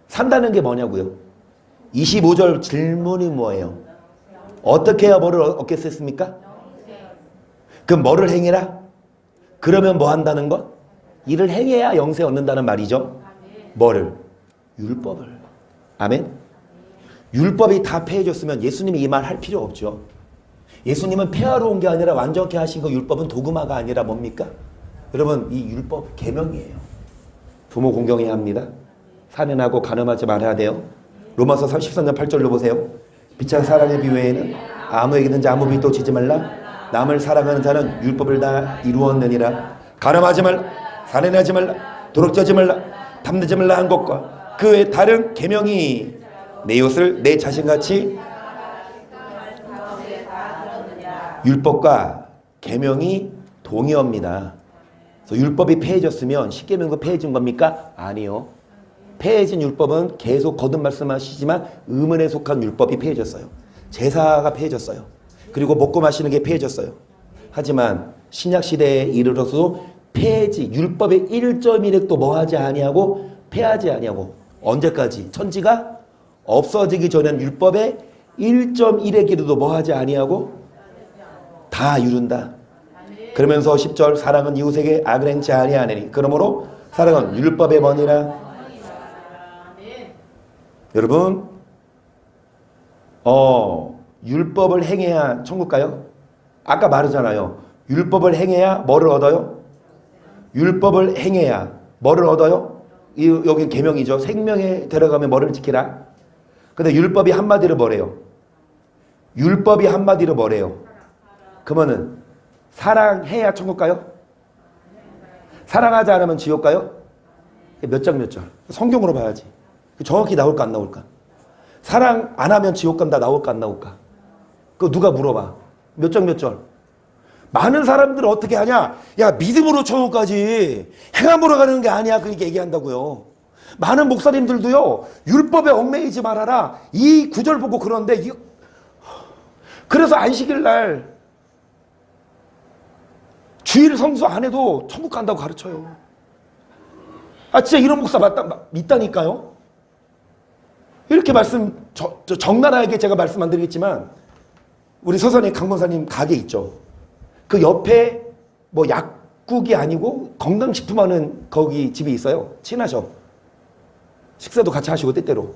산다는 게 뭐냐고요? 25절 질문이 뭐예요? 어떻게 해야 뭐를 얻겠습니까? 그럼 뭐를 행해라? 그러면 뭐 한다는 것? 이를 행해야 영생 얻는다는 말이죠. 뭐를? 율법을. 아멘? 율법이 다 폐해졌으면 예수님이 이 말 할 필요 없죠. 예수님은 폐하러 온 게 아니라 완전케 하신 거. 율법은 도그마가 아니라 뭡니까? 여러분, 이 율법 계명이에요. 부모 공경해야 합니다. 살인하고 간음하지 말아야 돼요. 로마서 13장 8절로 보세요. 비찬 사랑의 비외에는 아무에게든지 아무 빚도 지지 말라. 남을 사랑하는 자는 율법을 다 이루었느니라. 간음하지 말라, 살인하지 말라, 도둑질하지 말라, 탐내지 말라 한 것과 그 외 다른 계명이 내 이웃을 내 자신같이. 율법과 계명이 동의어입니다. 그래서 율법이 폐해졌으면 십계명도 폐해진 겁니까? 아니요. 폐해진 율법은 계속 거듭 말씀하시지만 의문에 속한 율법이 폐해졌어요. 제사가 폐해졌어요. 그리고 먹고 마시는 게 폐해졌어요. 하지만 신약시대에 이르러서도 폐해지, 율법의 1.1획도 뭐하지 아니하고 폐하지 아니하고. 언제까지? 천지가 없어지기 전엔 율법의 1.1획이라도 뭐하지 아니하고 다 이룬다. 그러면서 10절 사랑은 이웃에게 악을 행치 아니하느니 그러므로 사랑은 율법의 머니라. 여러분, 율법을 행해야 천국 가요? 아까 말했잖아요. 율법을 행해야 뭐를 얻어요? 율법을 행해야 뭐를 얻어요? 여기 계명이죠. 생명에 들어가면 뭐를 지키라? 근데 율법이 한마디로 뭐래요? 율법이 한마디로 뭐래요? 그러면은 사랑해야 천국 가요? 사랑하지 않으면 지옥 가요? 몇 장 몇 절? 성경으로 봐야지. 정확히 나올까 안 나올까? 사랑 안 하면 지옥 간다 나올까 안 나올까? 그거 누가 물어봐. 몇 장 몇 절? 많은 사람들은 어떻게 하냐? 야, 믿음으로 천국 가지 행함으로 가는 게 아니야. 그렇게 얘기한다고요. 많은 목사님들도요, 율법에 얽매이지 말아라 이 구절 보고 그러는데 그래서 안식일 날 주일 성수 안 해도 천국 간다고 가르쳐요. 아 진짜 이런 목사 믿다니까요. 이렇게 적나라하게 제가 말씀 안 드리겠지만 우리 서산의 강권사님 가게 있죠. 그 옆에 뭐 약국이 아니고 건강식품 하는 거기 집이 있어요. 친하셔. 식사도 같이 하시고 때때로.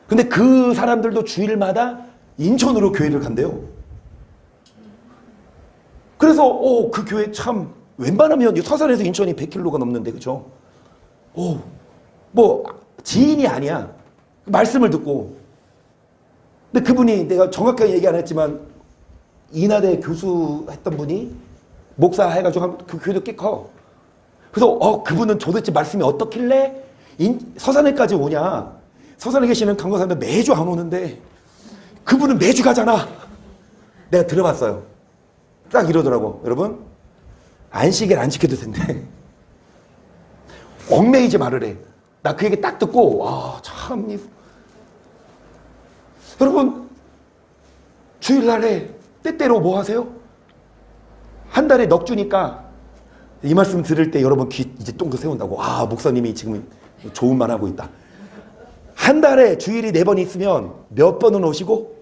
근데 그 사람들도 주일마다 인천으로 교회를 간대요. 그래서 그 교회 참 웬만하면 서산에서 인천이 100km가 넘는데 그죠? 뭐 지인이 아니야. 말씀을 듣고. 근데 그분이 내가 정확하게 얘기 안 했지만 인하대 교수 했던 분이 목사 해가지고 그 교회도 꽤 커. 그래서 그분은 도대체 말씀이 어떻길래 서산에까지 오냐. 서산에 계시는 강권사님들 매주 안 오는데 그분은 매주 가잖아. 내가 들어봤어요. 딱 이러더라고. 여러분 안식일 안 지켜도 된대. 얽매이지 말으래. 나 그 얘기 딱 듣고 참 여러분 주일날에 때때로 뭐 하세요? 한 달에 넋 주니까 이 말씀 들을 때 여러분 귀 이제 똥도 세운다고. 목사님이 지금 좋은 말 하고 있다. 한 달에 주일이 4번 있으면 몇 번은 오시고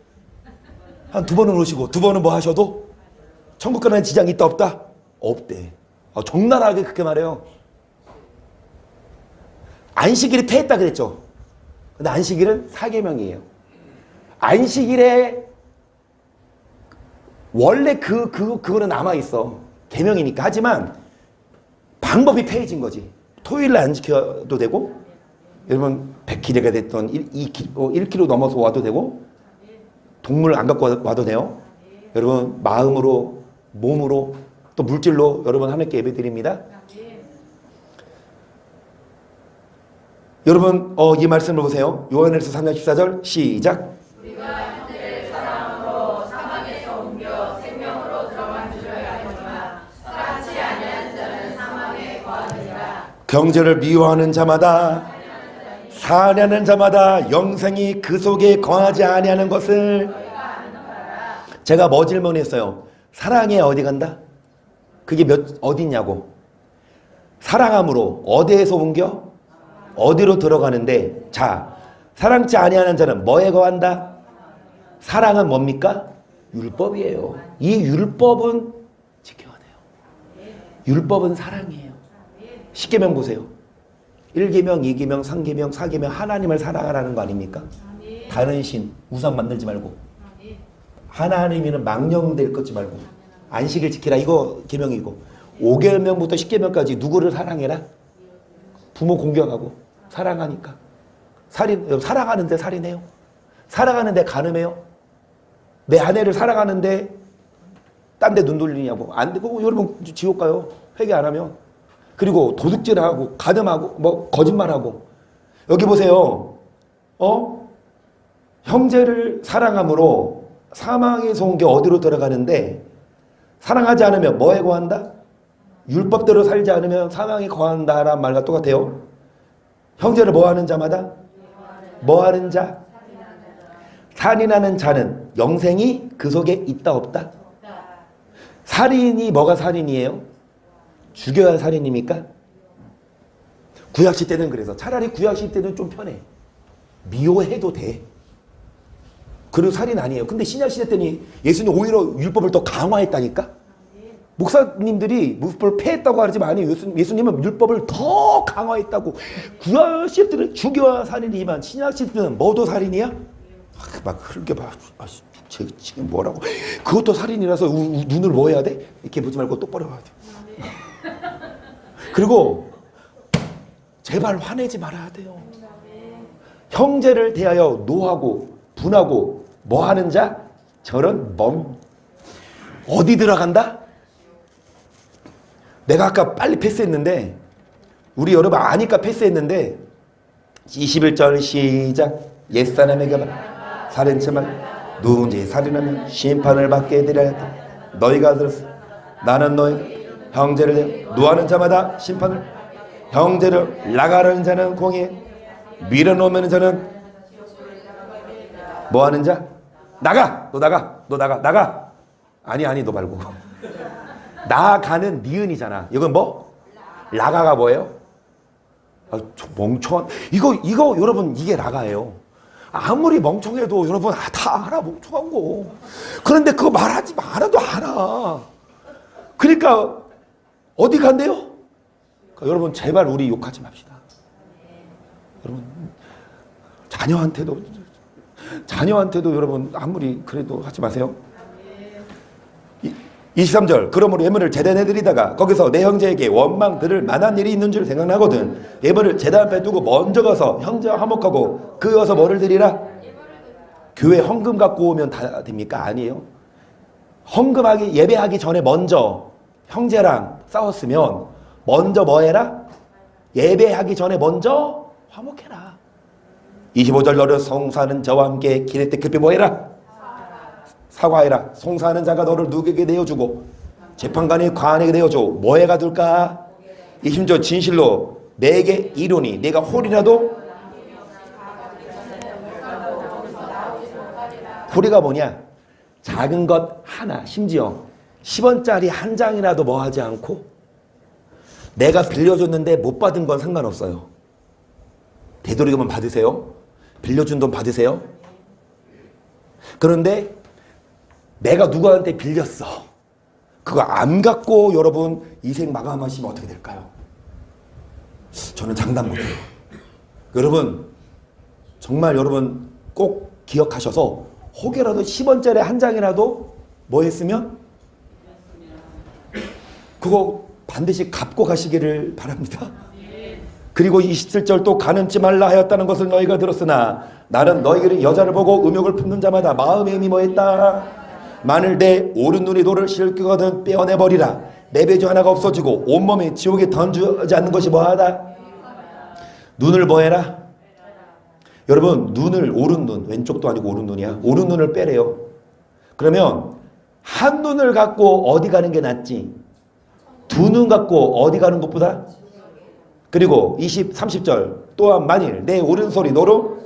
한 2번은 오시고 2번은 뭐 하셔도 천국 가는 지장이 있다 없다? 없대. 적나라하게 그렇게 말해요. 안식일이 폐했다 그랬죠. 근데 안식일은 사계명이에요. 안식일에 원래 그거는 남아있어. 계명이니까. 하지만 방법이 폐해진 거지. 토요일날 안 지켜도 되고 여러분 100km가 됐던 1km 넘어서 와도 되고 동물 안 갖고 와도 돼요. 여러분 마음으로 몸으로 또 물질로 여러분 하나님께 예배드립니다. 여러분 이 말씀을 보세요. 요한일서 3장 14절 시작. 우리가 형제를 사랑으로 사망에서 옮겨 생명으로 들어간 줄을 알거니와 사랑치 아니하는 자는 사망에 거하느니라. 경제를 미워하는 자마다 사냐는 자마다 영생이 그 속에 거하지 아니하는 것을 제가 뭐 질문했어요? 사랑에 어디 간다? 그게 어디냐고. 사랑함으로 어디에서 옮겨? 어디로 들어가는데 자 사랑치 아니하는 자는 뭐에 거한다? 사랑은 뭡니까? 율법이에요. 이 율법은 지켜야 돼요. 율법은 사랑이에요. 10계명 보세요. 1계명, 2계명, 3계명, 4계명 하나님을 사랑하라는 거 아닙니까? 다른 신, 우상 만들지 말고 하나님이는 망령될 것지 말고 안식일 지키라 이거 계명이고 5계명부터 10계명까지 누구를 사랑해라? 부모 공경하고 사랑하니까 사랑하는데 살인해요? 사랑하는데 간음해요? 내 아내를 사랑하는데 딴 데 눈 돌리냐고 안 되고 여러분 지옥 가요. 회개 안 하면. 그리고 도둑질하고 간음하고 뭐 거짓말하고 여기 보세요. 형제를 사랑함으로 사망에서 온 게 어디로 들어가는데 사랑하지 않으면 뭐에 거한다? 율법대로 살지 않으면 사망에 거한다라는 말과 똑같아요. 형제를 뭐하는 자마다 뭐하는 자? 살인하는 자는 영생이 그 속에 있다 없다? 살인이 뭐가 살인이에요? 죽여야 살인입니까? 구약시 때는 그래서 차라리 구약시 때는 좀 편해. 미워해도 돼. 그리고 살인 아니에요. 근데 신약시대 때는 예수님 오히려 율법을 더 강화했다니까? 목사님들이 율법을 폐했다고 하지만 아니에요. 예수님은 율법을 더 강화했다고. 구약시대 때는 죽여야 살인이지만 신약시대 때는 뭐도 살인이야? 막 흘게 봐. 지금 뭐라고? 그것도 살인이라서 눈을 뭐 해야 돼? 이렇게 보지 말고 똑바로 봐야 돼. 그리고 제발 화내지 말아야 돼요. 형제를 대하여 노하고 분하고 뭐 하는 자? 저런 어디 들어간다? 내가 아까 빨리 패스했는데 우리 여러분 아니까 패스했는데 21절 시작. 옛사람에게 말하라. 살인체만 누군지 살인하면 심판을 받게 되리라 했다. 너희가 들었어. 나는 너희 형제를 노하는 자마다 심판을 형제를 나가려는 자는 공에 밀어놓으면 자는 뭐하는 자? 나가! 너 나가! 너 나가! 나가! 아니 너 말고 나가는 니은이잖아. 이건 뭐? 라가가 뭐예요? 아, 저 멍청한 이거 여러분 이게 라가예요. 아무리 멍청해도 여러분 다 알아 멍청한 거. 그런데 그거 말하지 말아도 알아. 그러니까 어디 간대요? 그러니까 여러분 제발 우리 욕하지 맙시다. 여러분 자녀한테도 여러분 아무리 그래도 하지 마세요. 23절 그러므로 예물을 제단에 드리다가 거기서 내 형제에게 원망 들을 만한 일이 있는 줄 생각나거든 예물을 제단 앞에 두고 먼저 가서 형제와 화목하고 그 어서 뭐를 드리라? 교회 헌금 갖고 오면 다 됩니까? 아니에요. 헌금하기 예배하기 전에 먼저 형제랑 싸웠으면 먼저 뭐 해라? 예배하기 전에 먼저 화목해라. 25절 너를 송사하는 저와 함께 기를 때 급히 뭐 해라? 사과해라. 송사하는 자가 너를 누구에게 내어주고 재판관이 관에게 내어줘. 뭐에 가둘까? 20절 진실로 내게 이르노니 내가 홀이라도 홀이가 뭐냐? 작은 것 하나 심지어 10원짜리 한 장이라도 뭐 하지 않고 내가 빌려줬는데 못 받은 건 상관없어요. 되도록이면 받으세요. 빌려준 돈 받으세요. 그런데 내가 누구한테 빌렸어. 그거 안 갖고 여러분 이생 마감하시면 어떻게 될까요? 저는 장담 못해요. 여러분 정말 여러분 꼭 기억하셔서 혹여라도 10원짜리 한 장이라도 뭐 했으면 그거 반드시 갚고 가시기를 바랍니다. 그리고 27절 또 가늠치 말라 하였다는 것을 너희가 들었으나 나는 너희를 여자를 보고 음욕을 품는 자마다 마음의 힘이 뭐했다? 만일 내 오른 눈이 돌을 실기거든 빼어내버리라. 내 배주 하나가 없어지고 온몸이 지옥에 던지지 않는 것이 뭐하다? 눈을 뭐해라? 여러분 눈을 오른 눈 왼쪽도 아니고 오른 눈이야. 오른 눈을 빼래요. 그러면 한 눈을 갖고 어디 가는 게 낫지? 두 눈 갖고 어디 가는 것보다? 그리고 30절 또한 만일 내 오른손이 너로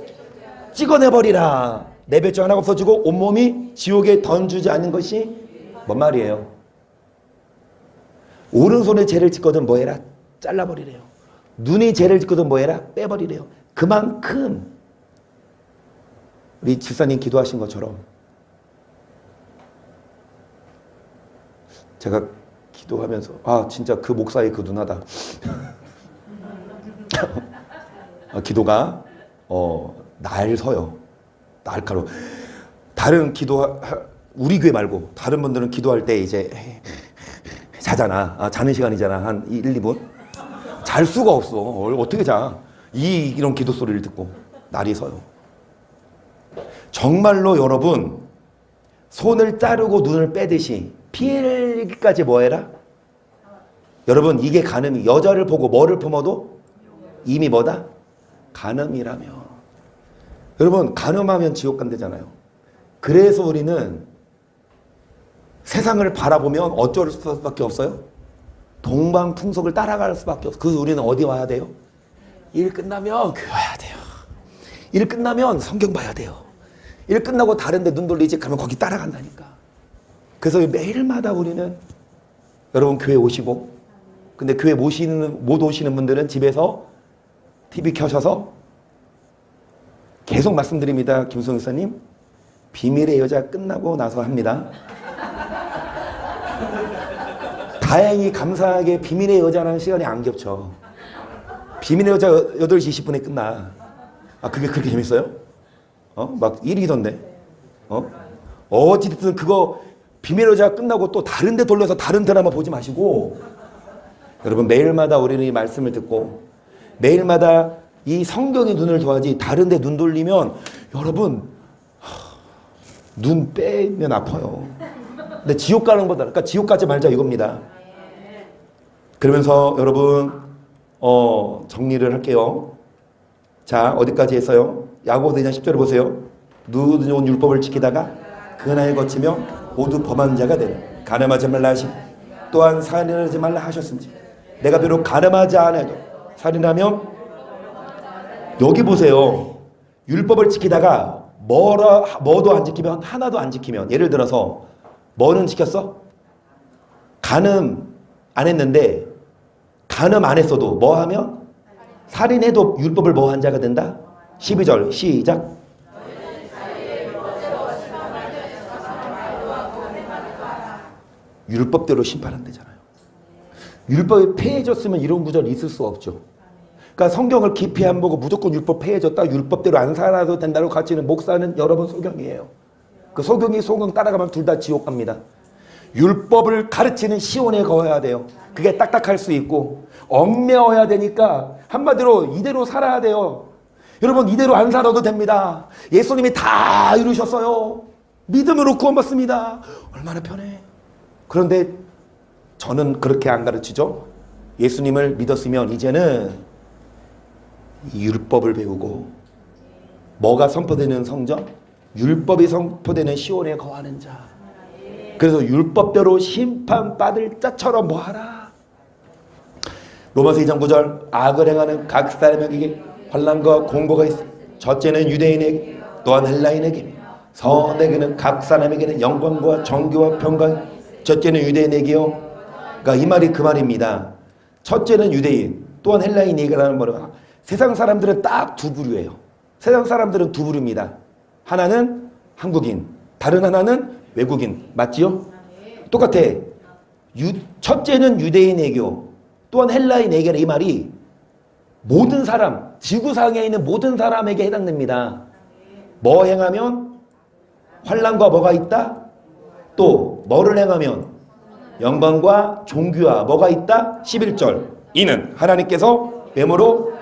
찍어내버리라. 내 배추 하나가 없어지고 온몸이 지옥에 던지지 않는 것이 뭔 말이에요? 오른손에 죄를 짓거든 뭐해라? 잘라버리래요. 눈이 죄를 짓거든 뭐해라? 빼버리래요. 그만큼 우리 집사님 기도하신 것처럼 제가 기도하면서 아 진짜 그 목사의 그 누나다. 기도가 날 서요. 날카로. 다른 기도 우리 교회 말고 다른 분들은 기도할 때 이제 자잖아. 자는 시간이잖아. 한 1, 2분. 잘 수가 없어. 어떻게 자. 이런 기도 소리를 듣고 날이 서요. 정말로 여러분 손을 자르고 눈을 빼듯이 피해까지 뭐 해라? 여러분 이게 간음이 여자를 보고 뭐를 품어도 이미 뭐다? 간음이라며. 여러분 간음하면 지옥 간대잖아요. 그래서 우리는 세상을 바라보면 어쩔 수밖에 없어요? 동방풍속을 따라갈 수밖에 없어요. 그래서 우리는 어디 와야 돼요? 일 끝나면 교회 와야 돼요. 일 끝나면 성경 봐야 돼요. 일 끝나고 다른 데 눈 돌리지 그러면 거기 따라간다니까. 그래서 매일마다 우리는 여러분 교회 오시고 근데 교회 못 오시는 분들은 집에서 TV 켜셔서 계속 말씀드립니다. 김수영 목사님 비밀의 여자 끝나고 나서 합니다. 다행히 감사하게 비밀의 여자라는 시간이 안 겹쳐. 비밀의 여자 8시 20분에 끝나. 아 그게 그렇게 재밌어요? 막 1위던데. 어찌됐든 그거 비밀의 여자 끝나고 또 다른 데 돌려서 다른 드라마 보지 마시고 여러분 매일마다 우리는 이 말씀을 듣고 매일마다 이 성경의 눈을 둬야지 다른 데 눈 돌리면 여러분 눈 빼면 아파요. 근데 지옥 가는 거다. 그러니까 지옥 가지 말자 이겁니다. 그러면서 여러분 정리를 할게요. 자 어디까지 했어요? 야고보서 2장 10절을 보세요. 누구든지 온 율법을 지키다가 그 나이에 거치며 모두 범한 자가 되는 간음하지 말라 하심 또한 살인하지 말라 하셨은지 내가 비록 간음하지 않아도 살인하면 여기 보세요. 율법을 지키다가 뭐도 안 지키면 하나도 안 지키면 예를 들어서 뭐는 지켰어? 간음 안 했는데 간음 안 했어도 뭐 하면? 살인해도 율법을 뭐 한 자가 된다? 12절 시작. 율법대로 심판한대잖아요. 율법이 폐해졌으면 이런 구절이 있을 수 없죠. 그러니까 성경을 깊이 안 보고 무조건 율법 폐해졌다, 율법대로 안 살아도 된다고 가르치는 목사는 여러분 소경이에요. 그 소경이 소경 따라가면 둘 다 지옥 갑니다. 율법을 가르치는 시온에 거해야 돼요. 그게 딱딱할 수 있고 얽매어야 되니까 한마디로 이대로 살아야 돼요. 여러분 이대로 안 살아도 됩니다. 예수님이 다 이루셨어요. 믿음으로 구원받습니다. 얼마나 편해. 그런데 저는 그렇게 안 가르치죠. 예수님을 믿었으면 이제는 율법을 배우고 뭐가 선포되는 성전? 율법이 선포되는 시온에 거하는 자. 그래서 율법대로 심판받을 자처럼 뭐하라. 로마서 2장 9절 악을 행하는 각 사람에게 환난과 공고가 있어. 첫째는 유대인에게 또한 헬라인에게 선에게는 각 사람에게는 영광과 정교와 평강. 첫째는 유대인에게요. 그러니까 이 말이 그 말입니다. 첫째는 유대인 또한 헬라인에게라는 말은 세상 사람들은 딱 두 부류예요. 세상 사람들은 두 부류입니다. 하나는 한국인, 다른 하나는 외국인. 맞지요? 똑같아. 첫째는 유대인에게요. 또한 헬라인에게는 이 말이 모든 사람, 지구상에 있는 모든 사람에게 해당됩니다. 뭐 행하면 환난과 뭐가 있다? 또 뭐를 행하면 영광과 종교와 뭐가 있다? 11절. 이는 하나님께서 외모로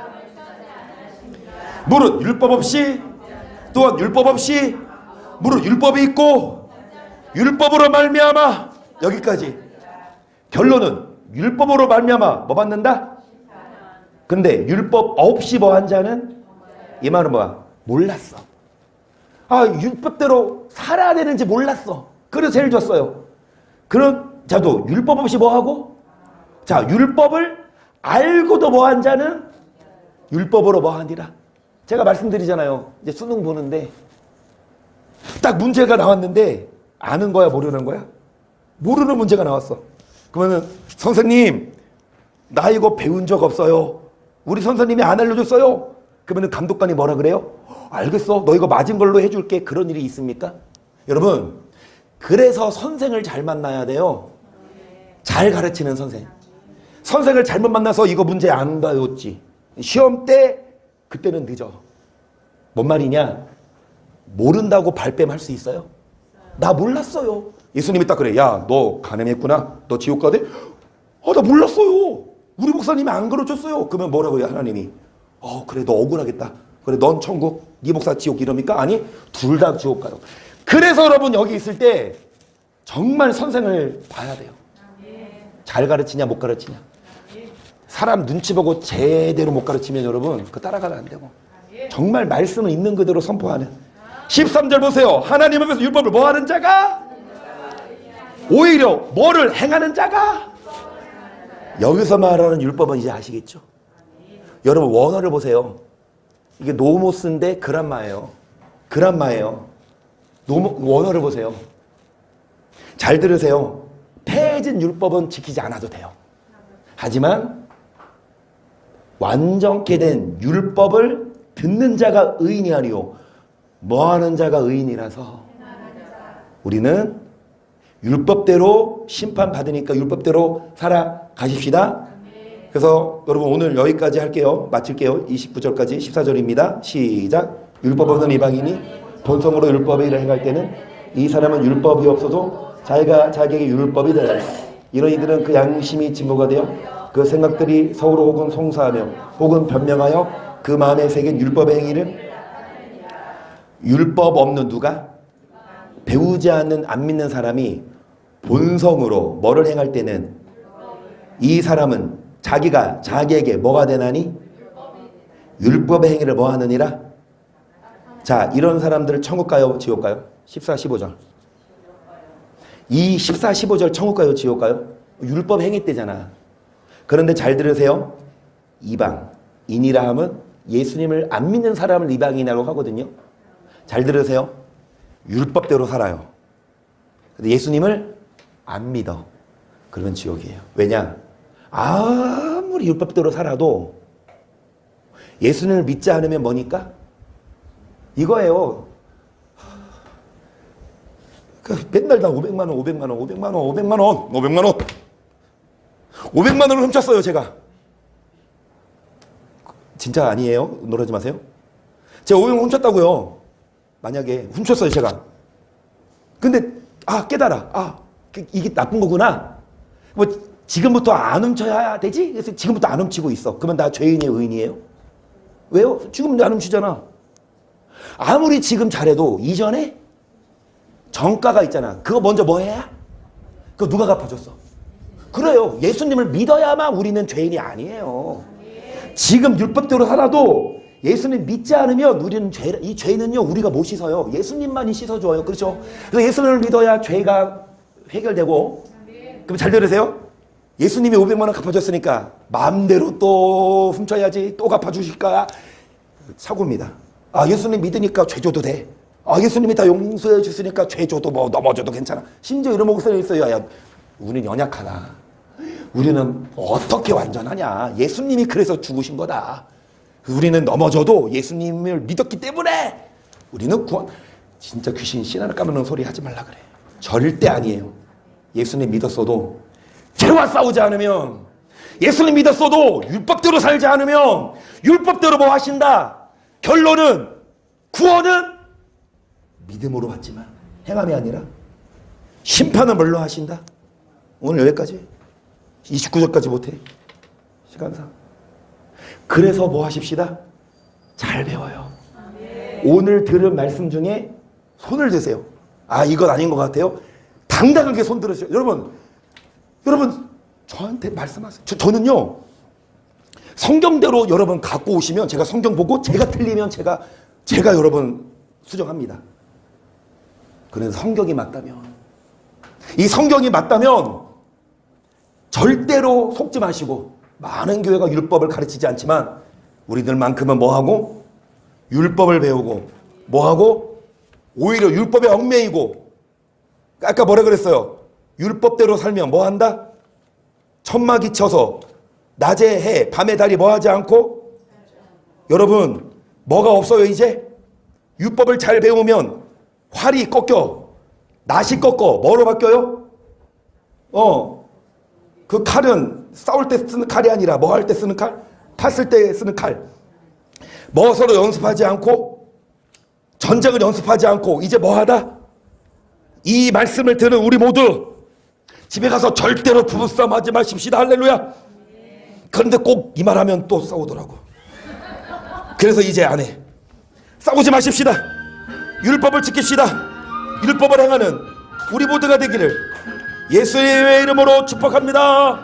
무릇 율법 없이 또한 율법 없이 무릇 율법이 있고 율법으로 말미암아 여기까지. 결론은 율법으로 말미암아 뭐 받는다? 근데 율법 없이 뭐 한 자는 이 말은 뭐야? 몰랐어. 아 율법대로 살아야 되는지 몰랐어. 그래서 죄를 졌어요. 그런 자도 율법 없이 뭐 하고? 자 율법을 알고도 뭐 한 자는 율법으로 뭐 하니라. 제가 말씀드리잖아요. 이제 수능 보는데 딱 문제가 나왔는데 아는 거야 모르는 거야? 모르는 문제가 나왔어. 그러면은 선생님 나 이거 배운 적 없어요. 우리 선생님이 안 알려줬어요. 그러면은 감독관이 뭐라 그래요? 알겠어. 너 이거 맞은 걸로 해줄게. 그런 일이 있습니까? 여러분 그래서 선생을 잘 만나야 돼요. 잘 가르치는 선생. 선생을 잘못 만나서 이거 문제 안 배웠지. 시험 때 그때는 늦어. 뭔 말이냐? 모른다고 발뺌할 수 있어요? 나 몰랐어요. 예수님이 딱 그래. 야, 너 간음했구나. 너 지옥 가대? 나 몰랐어요. 우리 목사님이 안 가르쳤어요. 그러면 뭐라고 해요? 하나님이. 그래 너 억울하겠다. 그래 넌 천국, 네 목사 지옥 이럽니까? 아니 둘 다 지옥 가요. 그래서 여러분 여기 있을 때 정말 선생을 봐야 돼요. 잘 가르치냐 못 가르치냐. 사람 눈치 보고 제대로 못 가르치면 여러분 그 따라가면 안 되고 정말 말씀을 있는 그대로 선포하는. 13절 보세요. 하나님 앞에서 율법을 뭐 하는 자가? 오히려 뭐를 행하는 자가? 여기서 말하는 율법은 이제 아시겠죠? 여러분 원어를 보세요. 이게 노모스인데 그람마예요. 그람마예요. 원어를 보세요. 잘 들으세요. 폐해진 율법은 지키지 않아도 돼요. 하지만 완전케 된 율법을 듣는 자가 의인이 아니요 뭐하는 자가 의인이라서 우리는 율법대로 심판받으니까 율법대로 살아가십시다. 그래서 여러분 오늘 여기까지 할게요. 마칠게요. 29절까지 14절입니다. 시작. 율법 없는 이방인이 본성으로 율법의 일을 행할 때는 이 사람은 율법이 없어도 자기가 자기에게 율법이 되라. 이런 이들은 그 양심이 증거가 되어 그 생각들이 서로 혹은 송사하며 혹은 변명하여 그 마음에 새긴 율법의 행위를 율법 없는 누가? 배우지 않는 안 믿는 사람이 본성으로 뭐를 행할 때는 이 사람은 자기가 자기에게 뭐가 되나니? 율법의 행위를 뭐 하느니라? 자 이런 사람들 천국 가요 지옥 가요? 14, 15절. 이 14, 15절 천국 가요 지옥 가요? 율법 행위 때잖아. 그런데 잘 들으세요. 이방인이라 함은 예수님을 안 믿는 사람을 이방인이라고 하거든요. 잘 들으세요. 율법대로 살아요. 근데 예수님을 안 믿어. 그러면 지옥이에요. 왜냐? 아무리 율법대로 살아도 예수님을 믿지 않으면 뭐니까? 이거예요. 맨날 다 500만 원, 500만 원, 500만 원, 500만 원, 500만 원. 500만 원을 훔쳤어요, 제가. 진짜 아니에요? 놀라지 마세요. 제가 500만 원 훔쳤다고요. 만약에 훔쳤어요, 제가. 근데 깨달아. 이게 나쁜 거구나. 뭐 지금부터 안 훔쳐야 되지? 그래서 지금부터 안 훔치고 있어. 그러면 나 죄인이에요, 의인이에요? 왜요? 지금 안 훔치잖아. 아무리 지금 잘해도 이전에 정가가 있잖아. 그거 먼저 뭐 해야? 그거 누가 갚아줬어? 그래요. 예수님을 믿어야만 우리는 죄인이 아니에요. 지금 율법대로 살아도 예수님 믿지 않으면 우리는 이 죄는요, 우리가 못 씻어요. 예수님만이 씻어줘요. 그렇죠? 그래서 예수님을 믿어야 죄가 해결되고. 그럼 잘 들으세요. 예수님이 500만 원 갚아줬으니까 마음대로 또 훔쳐야지, 또 갚아주실까? 사고입니다. 예수님 믿으니까 죄 줘도 돼. 예수님이 다 용서해 주시니까 죄 줘도 뭐 넘어져도 괜찮아. 심지어 이런 목소리 있어요. 야, 우리는 연약하나. 우리는 어떻게 완전하냐. 예수님이 그래서 죽으신 거다. 우리는 넘어져도 예수님을 믿었기 때문에 우리는 구원. 진짜 귀신 씨나를 까먹는 소리 하지 말라 그래. 절대 아니에요. 예수님 믿었어도 죄와 싸우지 않으면, 예수님 믿었어도 율법대로 살지 않으면 율법대로 뭐 하신다? 결론은, 구원은 믿음으로 받지만 행함이 아니라 심판은 뭘로 하신다? 오늘 여기까지. 29절까지 못해. 시간상. 그래서 뭐 하십시다? 잘 배워요. 오늘 들은 말씀 중에 손을 드세요. 이건 아닌 것 같아요. 당당하게 손 들으세요. 여러분 저한테 말씀하세요. 저는요, 성경대로 여러분 갖고 오시면 제가 성경 보고 제가 틀리면 제가 여러분 수정합니다. 그래서 성경이 맞다면, 이 성경이 맞다면 절대로 속지 마시고, 많은 교회가 율법을 가르치지 않지만 우리들만큼은 뭐하고? 율법을 배우고, 뭐하고? 오히려 율법에 얽매이고. 아까 뭐라 그랬어요? 율법대로 살면 뭐한다? 천막이 쳐서 낮에 해 밤에 달이 뭐하지 않고? 여러분 뭐가 없어요 이제? 율법을 잘 배우면 활이 꺾여, 낫이 꺾어. 뭐로 바뀌어요? 그 칼은 싸울 때 쓰는 칼이 아니라 뭐 할 때 쓰는 칼? 팠을 때 쓰는 칼. 뭐 서로 연습하지 않고, 전쟁을 연습하지 않고 이제 뭐하다? 이 말씀을 듣는 우리 모두 집에 가서 절대로 부부싸움 하지 마십시다. 할렐루야. 그런데 꼭 이 말하면 또 싸우더라고. 그래서 이제 안 해. 싸우지 마십시다. 율법을 지킵시다. 율법을 행하는 우리 모두가 되기를 예수의 이름으로 축복합니다.